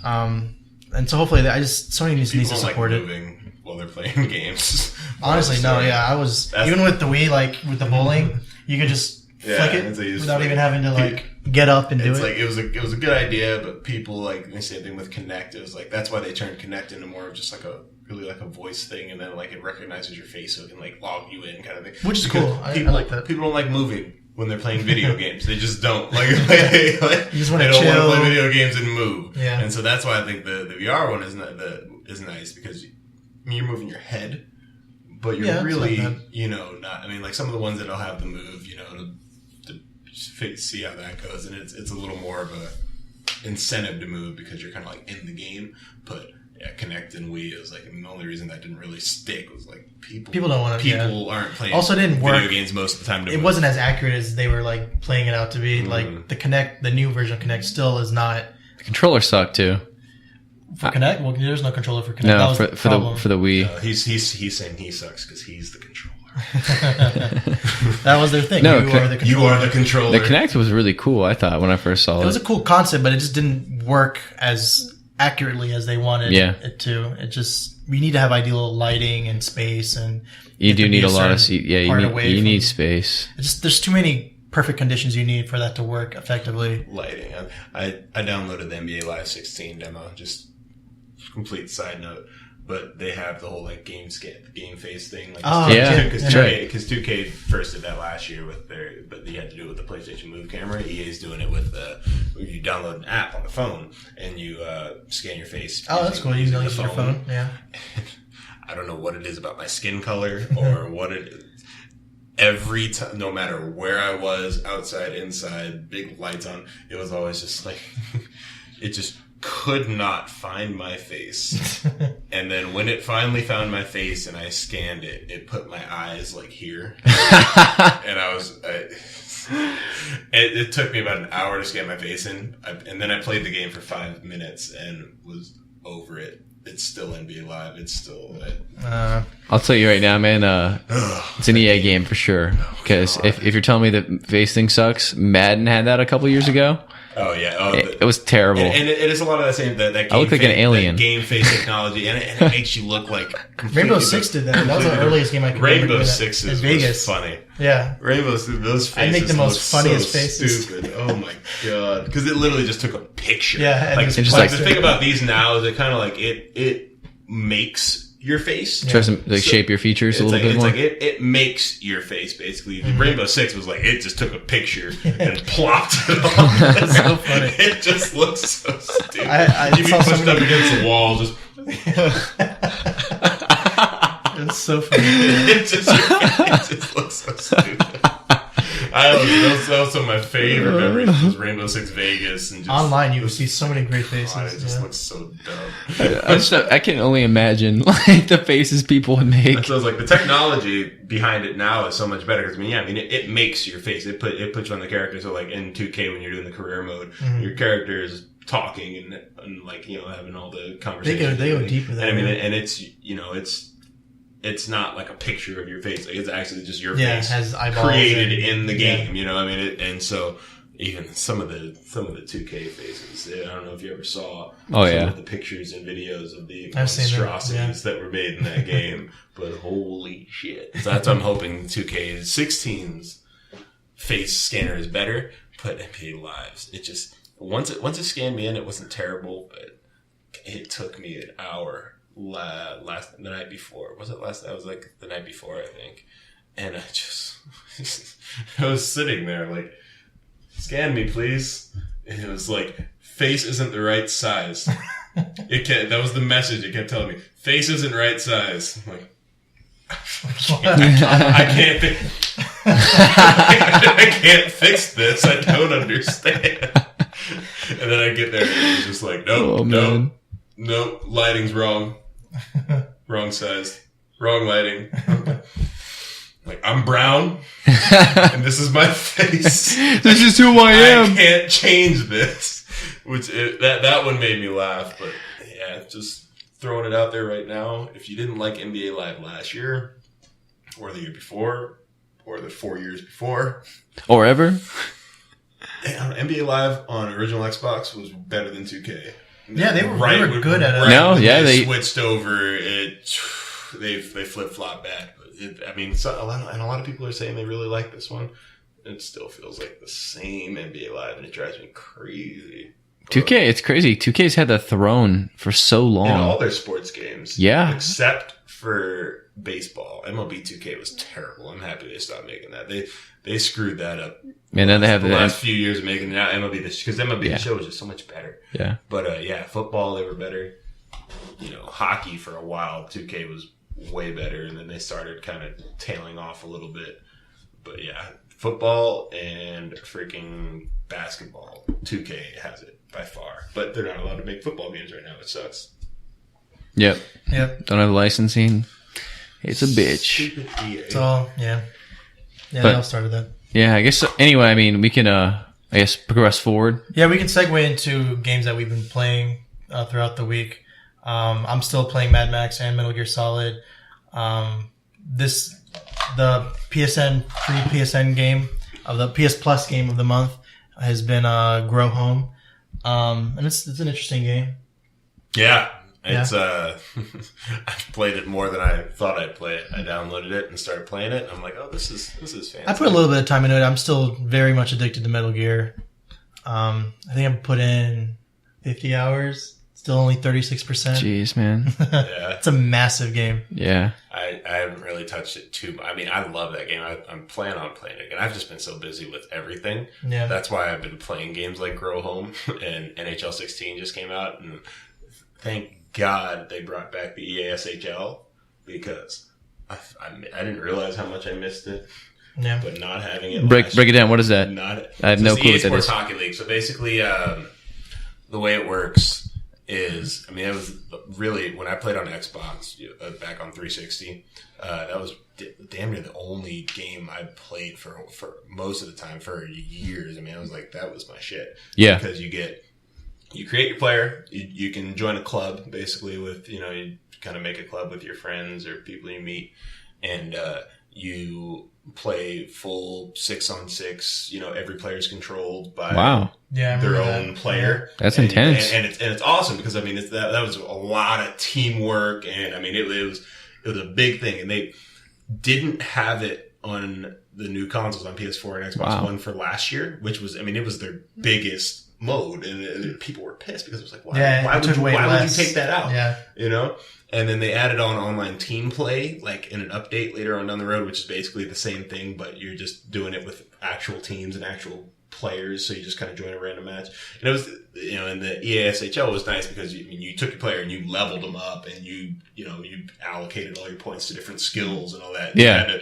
And so hopefully Sony needs to support it. Moving while they're playing games. Honestly, no, yeah, I was even with the Wii, like with the bowling, you could just flick it without even having to get up and do it. It's like it was a good idea, but people the same thing with Kinect. It was like that's why they turned Kinect into more of just like a voice thing, and then it recognizes your face so it can log you in kind of thing. Which is cool. I like that. People don't like moving when they're playing video games. They just don't you just want to chill. They don't want to play video games and move. Yeah. And so that's why I think the VR one is nice because you're moving your head, but you're really not. I mean, some of the ones that'll have the Move, to see how that goes, and it's a little more of a incentive to move because you're kind of in the game, but. Yeah, Kinect and Wii is the only reason that didn't really stick was people don't want to. People aren't playing. Also, didn't work. Video games most of the time. It wasn't as accurate as they were playing it out to be. The Kinect, the new version of Kinect, still is not. The controller sucked too. For Kinect, well, there's no controller for Kinect. No, that was for the Wii. He's saying he sucks because he's the controller. That was their thing. No, you are the controller. The Kinect was really cool. I thought when I first saw it. It was a cool concept, but it just didn't work as accurately as they wanted it to. It just, we need to have ideal lighting and space, and you do need a lot of you need space. There's too many perfect conditions you need for that to work effectively. Lighting. I downloaded the NBA Live 16 demo. Just complete side note. But they have the whole like game face thing. Like, because 2K first did that last year but they had to do it with the PlayStation Move camera. EA's doing it with you download an app on the phone and you scan your face. Oh, that's cool. You can use your phone. Yeah. I don't know what it is about my skin color or what it is. Every time, no matter where I was, outside, inside, big lights on, it was always just like it just could not find my face. And then when it finally found my face and I scanned it, it put my eyes like here. And it took me about an hour to scan my face in. And then I played the game for 5 minutes and was over it. It's still NBA Live. It's still... I'll tell you right now, man, it's an EA game for sure. Because if you're telling me that face thing sucks, Madden had that a couple years ago. Oh, yeah. It was terrible. And it is a lot of that same... That game I look like an alien. Game face technology, and it makes you look like... Rainbow Six did that. That was the earliest game I could remember. Rainbow Six was Vegas. Funny. Yeah. Those faces I make the most funniest so faces. Stupid. Oh, my God. Because it literally just took a picture. Yeah. Like the thing about these now is it kind of like... It makes... your face. Tries to shape your features a little bit more. It makes your face basically. Mm-hmm. Rainbow Six was like it just took a picture and plopped it on. That's so funny. It just looks so stupid. You'd be pushed up against the wall, just. It's so funny. It just looks so stupid. That was some of my favorite memories. Was Rainbow Six Vegas and just, online, you see so many great faces. It just looks so dumb. I can only imagine like the faces people would make. So it's like the technology behind it now is so much better. Because it makes your face. It puts you on the character. So like in 2K when you're doing the career mode, your character is talking and like having all the conversations. They go deeper. And and it's not like a picture of your face. Like it's actually just your face has eyeballs created in the game. And so even some of the 2K faces. I don't know if you ever saw some of the pictures and videos of the monstrosities that were made in that game, but holy shit! So that's I'm hoping 2K16's face scanner is better, but NBA Live's it just once it scanned me in, it wasn't terrible, but it took me an hour. The night before. Was it last? That was like the night before, I think. And I just, I was sitting there like, scan me, please. And it was like, face isn't the right size. That was the message it kept telling me. Face isn't right size. I'm like, I can't fix this. I don't understand. And then I get there and it's just like, nope, lighting's wrong. Wrong size. Wrong lighting. Like, I'm brown, and this is my face. This is who I am. I can't change this. That one made me laugh, but yeah, just throwing it out there right now. If you didn't like NBA Live last year, or the year before, or the 4 years before, or ever, NBA Live on original Xbox was better than 2K. Yeah, they were good at it. They switched over. They flip flop back. A lot of people are saying they really like this one. It still feels like the same NBA Live, and it drives me crazy. 2K, it's crazy. 2K's had the throne for so long. In all their sports games, except for baseball. MLB 2K was terrible. I'm happy they stopped making that. They screwed that up. And then they have the last few years of making it out MLB because MLB the show was just so much better. Yeah. But football they were better. Hockey for a while 2K was way better, and then they started kind of tailing off a little bit. But yeah, football and freaking basketball 2K has it by far. But they're not allowed to make football games right now. It sucks. Yep. Don't have licensing. It's a bitch. Stupid EA. It's all they all started that. Yeah, I guess so. Anyway, we can progress forward. Yeah, we can segue into games that we've been playing throughout the week. I'm still playing Mad Max and Metal Gear Solid. The PSN free PSN game of the PS Plus game of the month has been Grow Home, and it's an interesting game. Yeah. It's I've played it more than I thought I'd play it. I downloaded it and started playing it, and I'm like, oh, this is fantastic. I put a little bit of time into it. I'm still very much addicted to Metal Gear. I think I put in 50 hours. Still only 36%. Jeez, man. Yeah. It's a massive game. Yeah. I haven't really touched it too much. I mean, I love that game. I'm planning on playing it again. I've just been so busy with everything. Yeah. That's why I've been playing games like Grow Home, and NHL 16 just came out, and thank God they brought back the EASHL, because I didn't realize how much I missed it. Yeah. But not having it, Break it down. What is that? I have no clue what that Sports is. Hockey League. So basically, the way it works is, I mean, it was really, when I played on Xbox back on 360, that was damn near the only game I played for most of the time for years. I mean, I was like, that was my shit. Yeah. Because you create your player, you can join a club basically with, you kind of make a club with your friends or people you meet, and you play full 6-on-6. Every player is controlled by their own player. That's intense, and it's awesome because I mean that was a lot of teamwork, and I mean it was a big thing, and they didn't have it on the new consoles on PS4 and Xbox One for last year, which was, I mean, it was their biggest mode, and people were pissed because it was like, why would you take that out? Yeah. And then they added on online team play, like in an update later on down the road, which is basically the same thing, but you're just doing it with actual teams and actual players. So you just kind of join a random match. And it was, and the EASHL was nice because you took your player and you leveled them up, and you allocated all your points to different skills and all that. Yeah.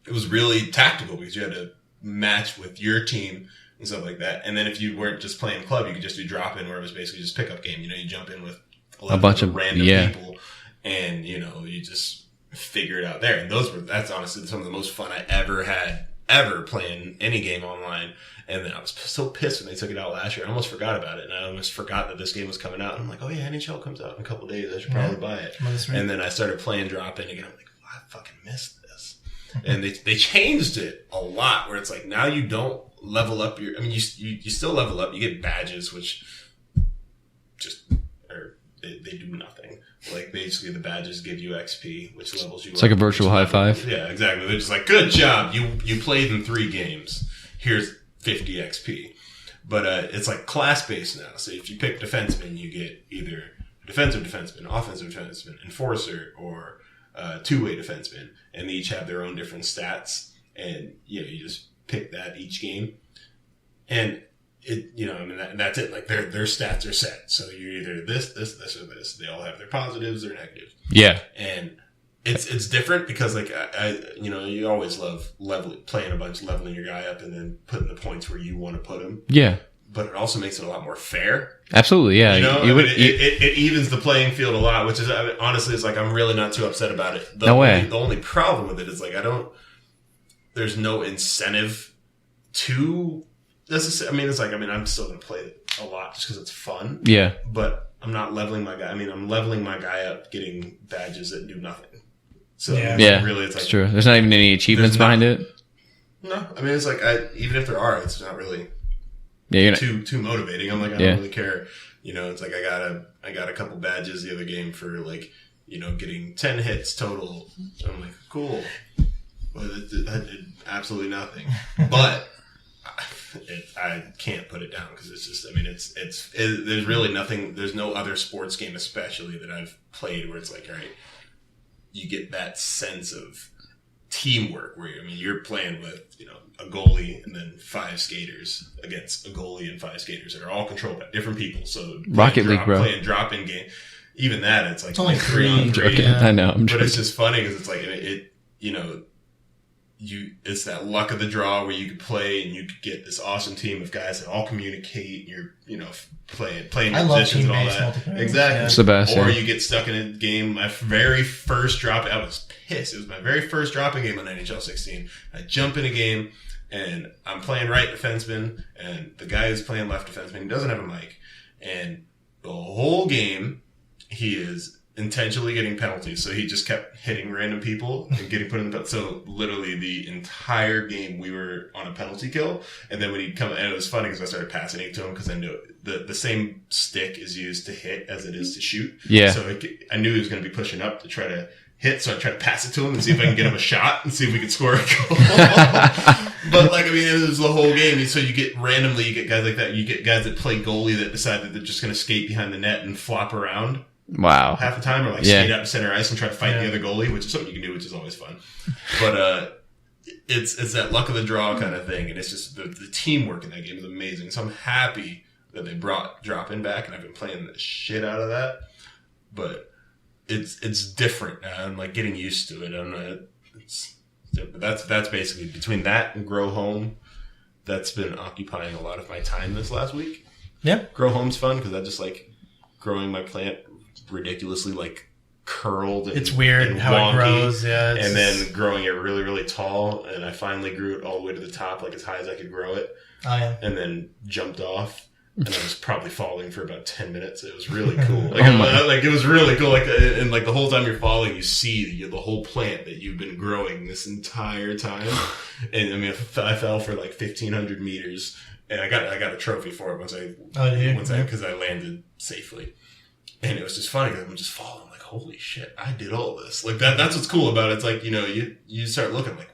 It was really tactical because you had to match with your team and stuff like that. And then if you weren't just playing club, you could just do drop in, where it was basically just pickup game. You jump in with a bunch of random people, and you just figure it out there. And that's honestly some of the most fun I ever had playing any game online. And then I was so pissed when they took it out last year. I almost forgot about it, and I almost forgot that this game was coming out. And I'm like, oh yeah, NHL comes out in a couple of days. I should probably buy it. And then I started playing drop in again. I'm like, I fucking missed this. And they changed it a lot, where it's like now you don't level up you still level up. You get badges, which just they do nothing. Like basically the badges give you XP, which levels you up. It's like a virtual high five. Yeah, exactly. They're just like, good job. You played in 3 games. Here's 50 XP. But it's like class based now. So if you pick defenseman, you get either defensive defenseman, offensive defenseman, enforcer, or two-way defenseman, and they each have their own different stats. And you just pick that each game, and that's it. Like their stats are set. So you're either this, or this. They all have their positives or negatives. Yeah. And it's different because like you always love playing a bunch, leveling your guy up, and then putting the points where you want to put him. Yeah. But it also makes it a lot more fair. Absolutely, yeah. It evens the playing field a lot, which is honestly, it's like I'm really not too upset about it. The only problem with it is like there's no incentive to necessarily. I mean, it's like I'm still gonna play it a lot just because it's fun. Yeah. But I'm not leveling my guy. I mean, I'm leveling my guy up, getting badges that do nothing. So really, it's like, true. There's not even any achievements behind it. No, I mean, it's like even if there are, it's not really. Yeah, you're not too motivating. I'm like, I don't really care. It's like I got a couple badges the other game for like, getting 10 hits total. So I'm like, cool. But that did absolutely nothing. But I can't put it down because it's just, I mean, there's really nothing. There's no other sports game, especially that I've played, where it's like, all right, you get that sense of teamwork where you're playing with a goalie and then 5 skaters against a goalie and 5 skaters that are all controlled by different people. So Rocket League, bro. Playing drop in game, even that it's like it's only 3 on 3. Yeah. I know, but it's just funny because it's like it's that luck of the draw where you could play and you could get this awesome team of guys that all communicate. You're playing your positions and all that. Exactly, it's the best. Or you get stuck in a game. My very first drop, I was pissed. It was my very first dropping game on NHL 16. I jump in a game and I'm playing right defenseman, and the guy who's playing left defenseman, he doesn't have a mic, and the whole game he is intentionally getting penalties. So he just kept hitting random people and getting put in the penalty. So literally the entire game we were on a penalty kill. And then when he'd come, and it was funny because I started passing it to him because I knew the same stick is used to hit as it is to shoot. Yeah. So I knew he was going to be pushing up to try to hit. So I tried to pass it to him and see if I can get him a shot and see if we could score a goal. But like, I mean, it was the whole game. So you get guys like that. You get guys that play goalie that decide that they're just going to skate behind the net and flop around. Wow. Half the time, or like skate out to center ice and try to fight the other goalie, which is something you can do, which is always fun. But it's that luck of the draw kind of thing, and it's just the teamwork in that game is amazing. So I'm happy that they brought drop-in back, and I've been playing the shit out of that. But it's different now. I'm like getting used to it. That's basically between that and Grow Home. That's been occupying a lot of my time this last week. Yeah, Grow Home's fun because I just like growing my plant ridiculously like curled. And, it's weird and how wonky, it grows. Yeah, and then growing it really, really tall. And I finally grew it all the way to the top, like as high as I could grow it. Oh yeah. And then jumped off. And I was probably falling for about 10 minutes. It was really cool. Like, it was really cool. Like, and like the whole time you're falling, you see the whole plant that you've been growing this entire time. And I mean, I fell for like 1,500 meters, and I got a trophy for it once because I landed safely. And it was just funny because I'm just falling. I'm like, holy shit, I did all this. Like that's what's cool about it. It's like, you start looking like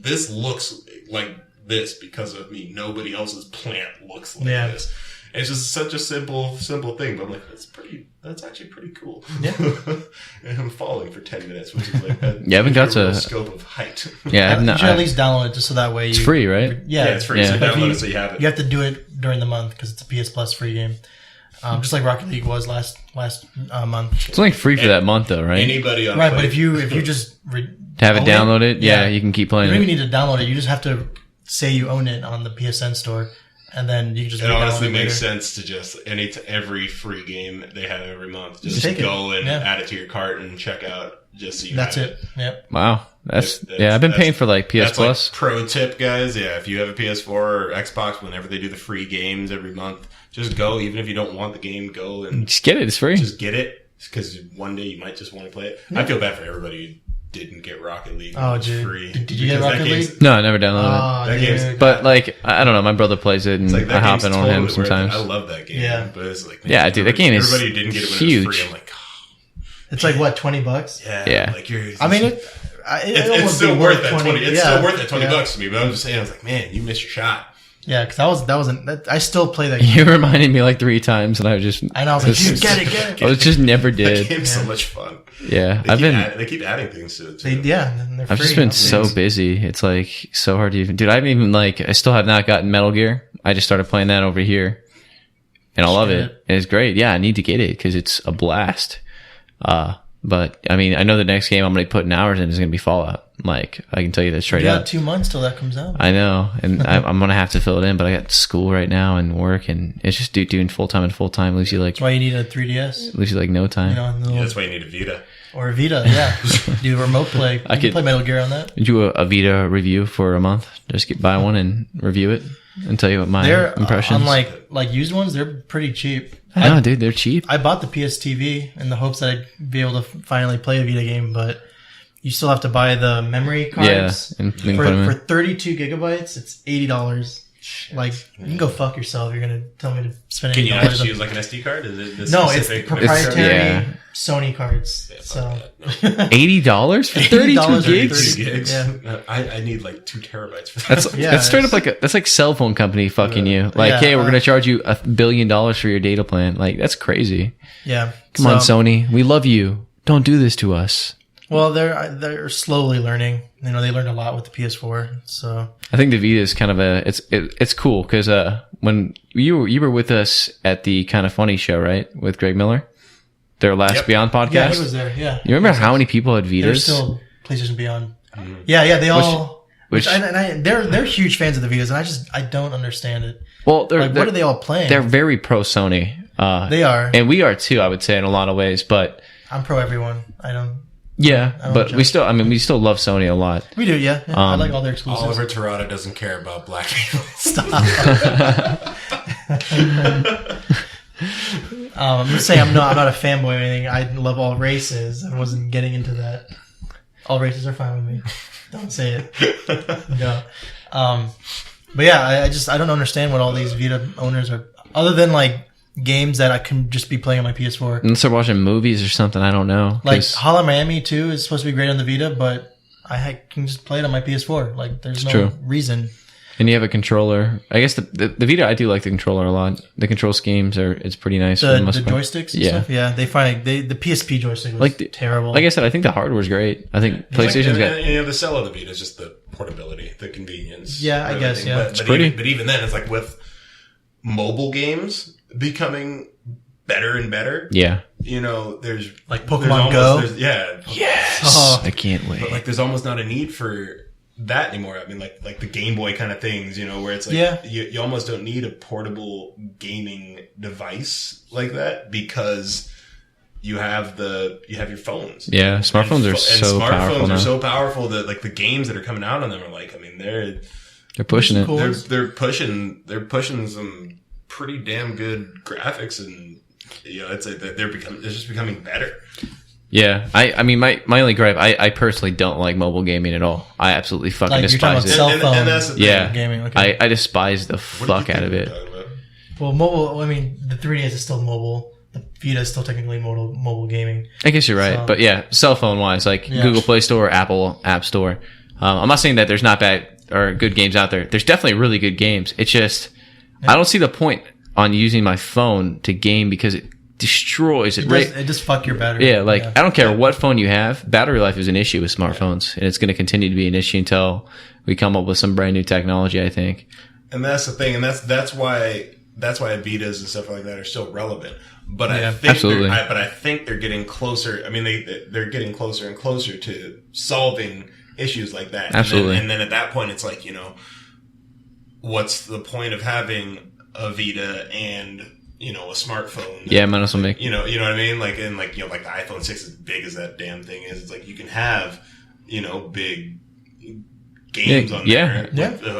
this looks like this because of me. Nobody else's plant looks like this. And it's just such a simple thing, but I'm like, that's actually pretty cool. Yeah. And I'm falling for 10 minutes, which is like you haven't got to scope of height. Yeah, you should at least download it just so that way it's free, right? Yeah, it's free. So download it so you have it. You have to do it during the month because it's a PS Plus free game. Just like Rocket League was last month. It's only free for that month, though, right? Anybody on right, but if you just to have it downloaded, you can keep playing. You don't even need to download it. You just have to say you own it on the PSN store, and then you can just. It honestly makes sense to just every free game that they have every month, just go and add it to your cart and check out. Just so you that's have it. Yep. Wow. I've been paying for like PS Plus. Like pro tip, guys. Yeah, if you have a PS4 or Xbox, whenever they do the free games every month, just go. Even if you don't want the game, go and just get it. It's free. Just get it because one day you might just want to play it. Yeah. I feel bad for everybody who didn't get Rocket League. Oh, dude. Free. Did you get Rocket League? No, I never downloaded it. That game's, but like, I don't know. My brother plays it, and I hop in on him sometimes. I love that game. Yeah, but it's like, man, dude, that game is everybody who didn't get it when huge. It was free. I'm like, it's like what, $20? Yeah. Like I mean, it's still worth that 20. It's still worth that $20 to me. But I'm just saying, I was like, man, you missed your shot. Yeah, because that wasn't. I still play that game. You reminded me like 3 times, and I was just. And I was like, dude, get it. I was just never did. That game's so much fun. Yeah, they keep adding things to it too. They're I've just been so busy. It's like so hard to even. Dude, I haven't even I still have not gotten Metal Gear. I just started playing that over here, and I love it. It's great. Yeah, I need to get it because it's a blast. But I mean, I know the next game I'm going to be putting hours in is going to be Fallout. Like, I can tell you that straight up. You got 2 months till that comes out. I know, and I'm going to have to fill it in, but I got school right now and work, and it's just doing full-time leaves you like... That's why you need a 3DS. Leaves you like no time. That's why you need a Vita. Or a Vita, yeah. Do remote play. I could play Metal Gear on that. Do a Vita review for a month. Just buy one and review it and tell you what my impressions. Unlike like used ones, they're pretty cheap. I know, dude, they're cheap. I bought the PS TV in the hopes that I'd be able to finally play a Vita game, but you still have to buy the memory cards. Yeah, and for 32 gigabytes, it's $80. Like, you can go fuck yourself. You're going to tell me to spend $80. Can you not just use like an SD card? Is it no, it's proprietary Sony cards. Yeah, so $80 for 32 gigs? 30 gigs? Yeah. I need like 2 terabytes for that. That's straight up that's like cell phone company fucking you. Like, hey, we're going to charge you $1 billion for your data plan. Like, that's crazy. Yeah. Come on, Sony. We love you. Don't do this to us. Well, they're slowly learning. They learned a lot with the PS4. So I think the Vita is kind of it's cool because when you were with us at the Kind of Funny show, right, with Greg Miller, their last Beyond podcast. Yeah, he was there. Yeah, you remember how many people had Vitas? There's still PlayStation Beyond. Mm-hmm. Yeah, they all. They're huge fans of the Vitas, and I don't understand it. Well, what are they all playing? They're very pro Sony. They are, and we are too. I would say in a lot of ways, but I'm pro everyone. I don't. Yeah, but we still love Sony a lot. We do, yeah. I like all their exclusives. Oliver Torrada doesn't care about black people. Stop. I'm gonna say I'm not a fanboy or anything. I love all races. I wasn't getting into that. All races are fine with me. Don't say it. No. But yeah, I don't understand what all these Vita owners are, other than like games that I can just be playing on my PS4. And start watching movies or something. I don't know. Like Hollow Miami 2 is supposed to be great on the Vita, but I can just play it on my PS4. Like there's no reason. And you have a controller. I guess the Vita, I do like the controller a lot. The control schemes it's pretty nice. The joysticks and stuff? Yeah, the PSP joystick was terrible. Like I said, I think the hardware's great. I think PlayStation's got... the sell of the Vita is just the portability, the convenience. Yeah, I guess, yeah. But even then, it's like with mobile games becoming better and better. Yeah. There's... Like Pokemon Go? Yes! Oh. I can't wait. But there's almost not a need for that anymore. I mean, like the Game Boy kind of things, where it's like you almost don't need a portable gaming device like that because you have your phones. Yeah, smartphones are so powerful now. Smartphones are so powerful that like the games that are coming out on them are like, I mean, they're pushing it. They're pushing some pretty damn good graphics, and it's like they're just becoming better. Yeah, I mean, my only gripe, I personally don't like mobile gaming at all. I absolutely fucking despise it. Cell phone and that's the thing. Gaming. Okay. I despise the fuck out of it. Well, mobile. I mean, the 3DS is still mobile. The Vita is still technically mobile gaming. I guess you're right, but yeah, cell phone wise, like Google Play Store, Apple App Store. I'm not saying that there's not bad or good games out there. There's definitely really good games. It's just I don't see the point on using my phone to game because it destroys it. It just fuck your battery. Yeah, I don't care what phone you have. Battery life is an issue with smartphones, and it's going to continue to be an issue until we come up with some brand new technology, I think. And that's the thing, and that's why Vitas and stuff like that are still relevant. But I think they're getting closer. I mean, they're getting closer and closer to solving issues like that. Absolutely. And then at that point, it's like, what's the point of having a Vita and a smartphone? Yeah, might as well make. You know what I mean? Like, and like, the iPhone 6, as big as that damn thing is, it's like you can have, big games on there.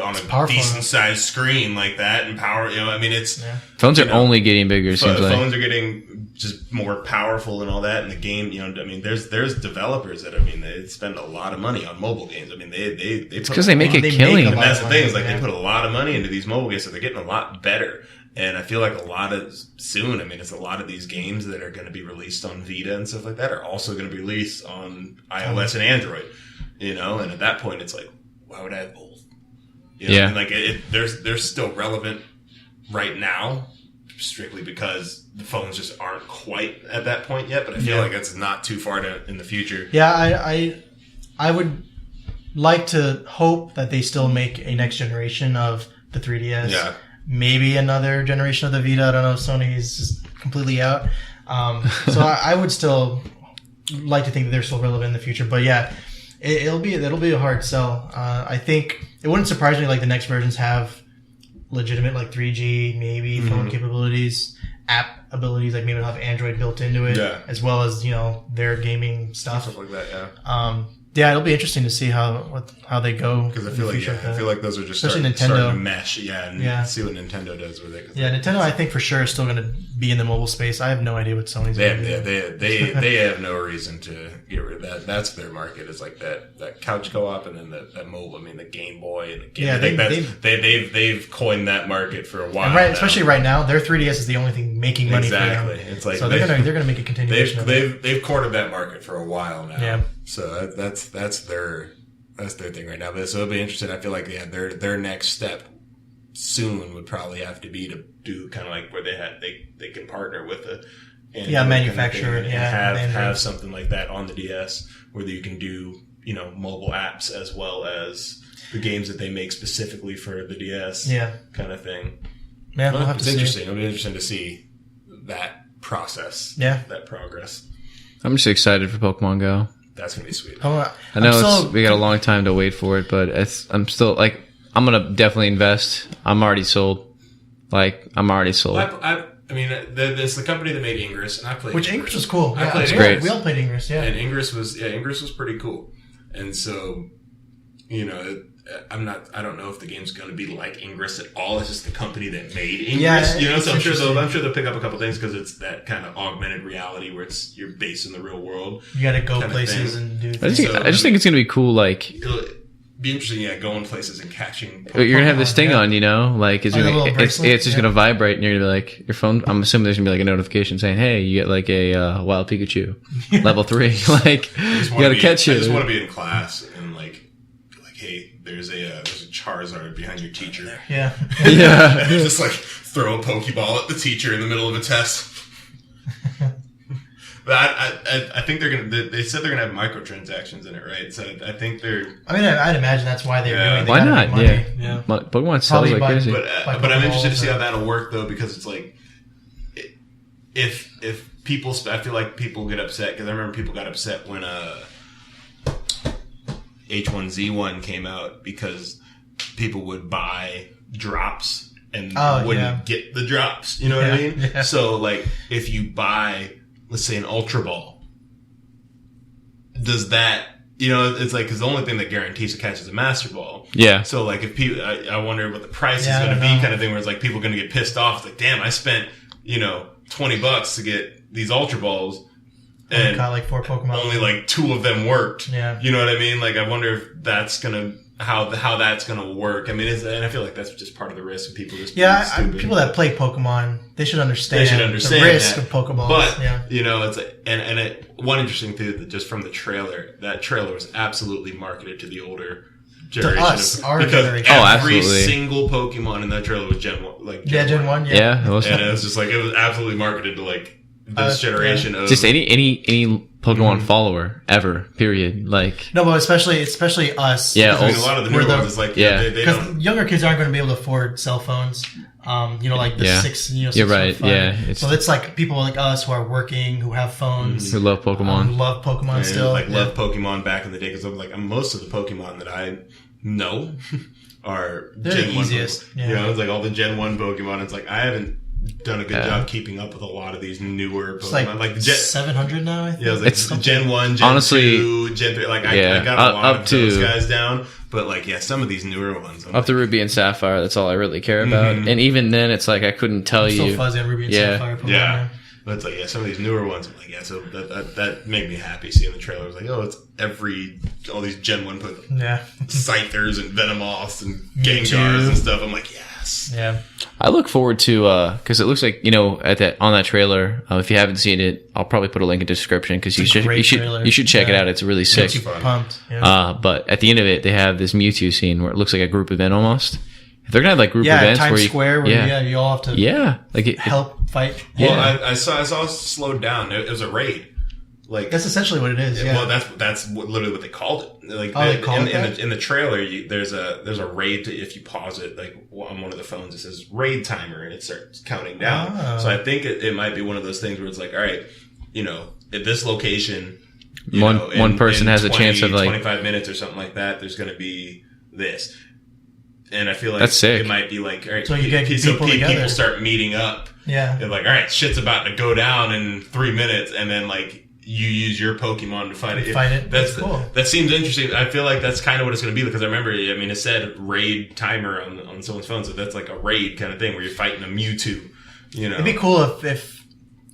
On a decent sized screen like that and power, I mean, it's. Yeah. Phones are only getting bigger, seems like. Phones are getting just more powerful and all that, and the game, I mean, there's developers that, they spend a lot of money on mobile games. I mean, it's because they make a killing. And that's the thing, is like they put a lot of money into these mobile games, so they're getting a lot better. And I feel like it's a lot of these games that are going to be released on Vita and stuff like that are also going to be released on iOS and Android, and at that point it's like, why would I have both? I mean, like they're still relevant right now, strictly because the phones just aren't quite at that point yet, but I feel like it's not too far in the future. Yeah, I would like to hope that they still make a next generation of the 3DS. Yeah. Maybe another generation of the Vita. I don't know. Sony's just completely out. So I would still like to think that they're still relevant in the future. But yeah, it'll be a hard sell. I think it wouldn't surprise me like the next versions have legitimate like 3G, maybe phone capabilities, app abilities, like maybe they'll have Android built into it, as well as their gaming stuff like that. Yeah. Yeah, it'll be interesting to see how they go. Because I feel like those are just starting to mesh. Yeah, and see what Nintendo does with it. Yeah, Nintendo, I think for sure is still going to be in the mobile space. I have no idea what Sony's going to do. They have no reason to get rid of that. That's their market. Is like that couch co-op, and then that mobile. I mean, the Game Boy and the Game. Yeah, they've coined that market for a while. And especially right now, their 3DS is the only thing making money for them. It's like so they're gonna make a continuation. They've cornered that market for a while now. Yeah. So that's their thing right now. But so it'll be interesting. I feel like their next step soon would probably have to be to do kind of like where they can partner with a manufacturer and have something like that on the DS where you can do mobile apps as well as the games that they make specifically for the DS kind of thing. Yeah, we'll have to see. Interesting. It'll be interesting to see that process. Yeah, that progress. I'm just excited for Pokemon Go. That's gonna be sweet. I know we got a long time to wait for it, but I'm still like, I'm gonna definitely invest. I'm already sold. I mean, there's the company that made Ingress, and I played. Which Ingress was cool. I played great. We all played Ingress, yeah. And Ingress was pretty cool. And so, I don't know if the game's going to be like Ingress at all. It's just the company that made Ingress, so I'm sure they'll pick up a couple things because it's that kind of augmented reality where you're based in the real world. You got to go places and do things. I just think it's going to be cool. Like, it'll be interesting, going places and catching. You're going to have this thing on, like it's just going to vibrate, and you're going to be like your phone. I'm assuming there's going to be like a notification saying, "Hey, you get like a wild Pikachu, level 3." Like you got to catch it. I just want to be in class and like, hey, there's a Charizard behind your teacher. Yeah. Just like throw a Pokeball at the teacher in the middle of a test. But I think they said they're gonna have microtransactions in it, right? So I think they're. I mean, I'd imagine that's why they're doing it. Why not? Yeah. Pokemon sells like crazy. But I'm interested to see how that'll work though, because it's like, if people, I feel like people get upset because I remember people got upset when H1Z1 came out because people would buy drops and wouldn't get the drops. You know what I mean? Yeah. So like, if you buy, let's say, an Ultra Ball, does that, it's like, because the only thing that guarantees a catch is a Master Ball. Yeah. So like, if people, I wonder what the price is going to be, kind of thing, where it's like people are going to get pissed off. It's like, damn, I spent, $20 to get these Ultra Balls. And caught like 4 Pokemon. Only like 2 of them worked. Yeah. You know what I mean? Like, I wonder if that's gonna how that's gonna work. I mean, and I feel like that's just part of the risk of people just people that play Pokemon, they should understand the risk of Pokeballs. But it's like, and one interesting thing that just from the trailer, that trailer was absolutely marketed to the older generation, to us, our because generation. every single Pokemon in that trailer was Gen 1, like Gen 1, yeah. It was just like, it was absolutely marketed to like this generation of just any Pokemon follower ever. Period. Like no, but especially us. Yeah, a lot of the newer ones is like they don't. Younger kids aren't going to be able to afford cell phones. Like the 6. You're right. 5. Yeah. So it's like people like us who are working, who have phones, who love Pokemon, still. Love Pokemon back in the day, because I'm like, most of the Pokemon that I know are they're Gen the easiest. 1. It's like all the Gen 1 Pokemon. It's like I haven't done a good job keeping up with a lot of these newer Pokemon. Like 700 now, I think. Yeah, it's Gen 1, Gen 2, Gen 3. Like, I got a lot of those guys down. But, like, some of these newer ones. Up to Ruby and Sapphire, that's all I really care about. And even then, it's like I couldn't tell you. So fuzzy on Ruby and Sapphire. Yeah. But it's like, some of these newer ones, I'm like, so that made me happy seeing the trailer. I was like, it's all these Gen 1 Pokemon. Yeah. Scythers and Venomoths and Gengars and stuff. I'm like, yes. Yeah. I look forward to, because it looks like, on that trailer, if you haven't seen it, I'll probably put a link in the description, because you should check it out. It's really sick. Makes you pumped. Yeah. But at the end of it, they have this Mewtwo scene where it looks like a group event almost. If they're gonna have like group events Times where Square, where you all have to help fight. Well, I saw it slowed down. It was a raid. Like, that's essentially what it is. Yeah. Well, that's literally what they called it. Like, they called it in the trailer, there's a raid if you pause it, like on one of the phones, it says raid timer and it starts counting down. Oh. So I think it might be one of those things where it's like, all right, at this location, one person has a chance of like 25 minutes or something like that. There's going to be this. And I feel like that's sick. It might be like, all right, so you get people start meeting up. Yeah. They're like, all right, shit's about to go down in 3 minutes, and then like you use your Pokemon to fight it. That's cool. That seems interesting. I feel like that's kind of what it's going to be, because I remember, it said raid timer on someone's phone, so that's like a raid kind of thing where you're fighting a Mewtwo. It'd be cool if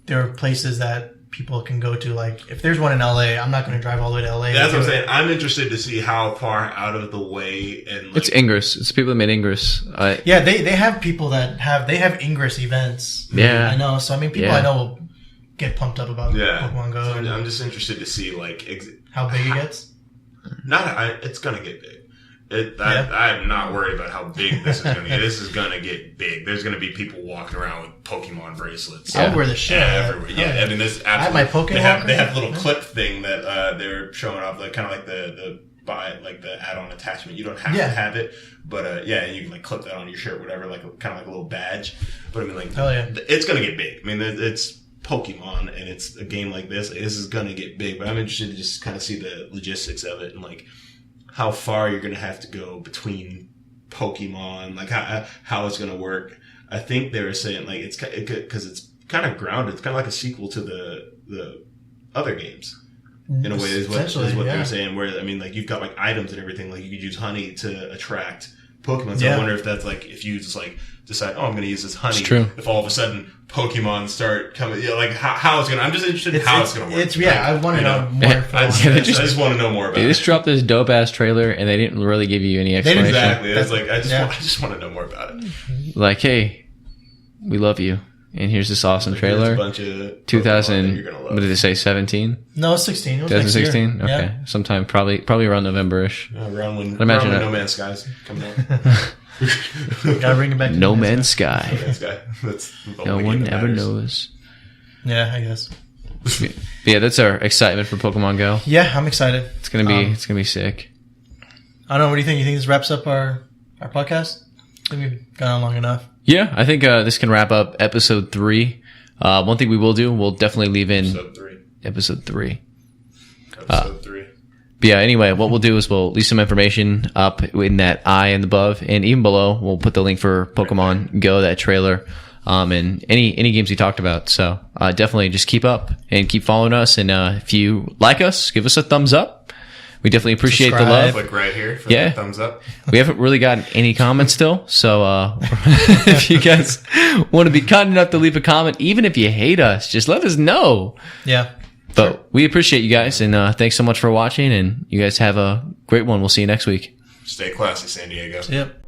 there are places that people can go to. Like, if there's one in LA, I'm not going to drive all the way to LA. That's what I'm saying. I'm interested to see how far out of the way and like, it's Ingress. It's people that made Ingress. They have people that have Ingress events. Yeah, I know. So I mean, people I know will get pumped up about Pokemon Go. So I'm just interested to see like how big it gets. It's gonna get big. I'm not worried about how big this is going to get. This is going to get big. There's going to be people walking around with Pokemon bracelets. I would wear the shit everywhere. Yeah, I mean, this absolutely. I have my Pokemon. They have a little clip thing that they're showing off, like kind of like the add-on attachment. You don't have to have it, but you can like clip that on your shirt, whatever, like kind of like a little badge. But I mean, like, it's going to get big. I mean, it's Pokemon, and it's a game like this. This is going to get big. But I'm interested to just kind of see the logistics of it and like how far you're going to have to go between Pokemon, like how it's going to work. I think they were saying like because it's kind of grounded. It's kind of like a sequel to the other games. in a way is what Essentially, they're saying. Where I mean, like you've got like items and everything. Like you could use honey to attract Pokemon. So I wonder if that's like if you just like decide, oh, I'm going to use this honey. It's true. If all of a sudden Pokemon start coming, like how it's going to. I'm just interested in how it's going to work. I want to know more. I just want to know more about it. They just dropped this dope ass trailer, and they didn't really give you any explanation. Exactly. It's like I just want to know more about it. Like, hey, we love you, and here's this awesome trailer. A bunch of 2000. What did they say? 17? No, 16. It was 2016. Next year. Okay, sometime probably around November-ish. Around when No Man's Sky's coming out. Gotta bring it back. To No Man's Sky. No Man's Sky. That's the No only one game that ever matters. knows. Yeah, I guess. But yeah, that's our excitement for Pokemon Go. Yeah, I'm excited. It's gonna be sick. I don't know. What do you think? You think this wraps up our podcast? I think we've gone on long enough. Yeah, I think this can wrap up episode 3. One thing we will do, we'll definitely leave in episode 3. Episode 3. But yeah, anyway, what we'll do is we'll leave some information up in that eye and above, and even below, we'll put the link for Pokemon Go, that trailer, and any games we talked about. So definitely just keep up and keep following us. And if you like us, give us a thumbs up. We definitely appreciate the love. Click right here for the thumbs up. We haven't really gotten any comments still, so if you guys want to be kind enough to leave a comment, even if you hate us, just let us know. Yeah. But we appreciate you guys, and thanks so much for watching, and you guys have a great one. We'll see you next week. Stay classy, San Diego. Yep.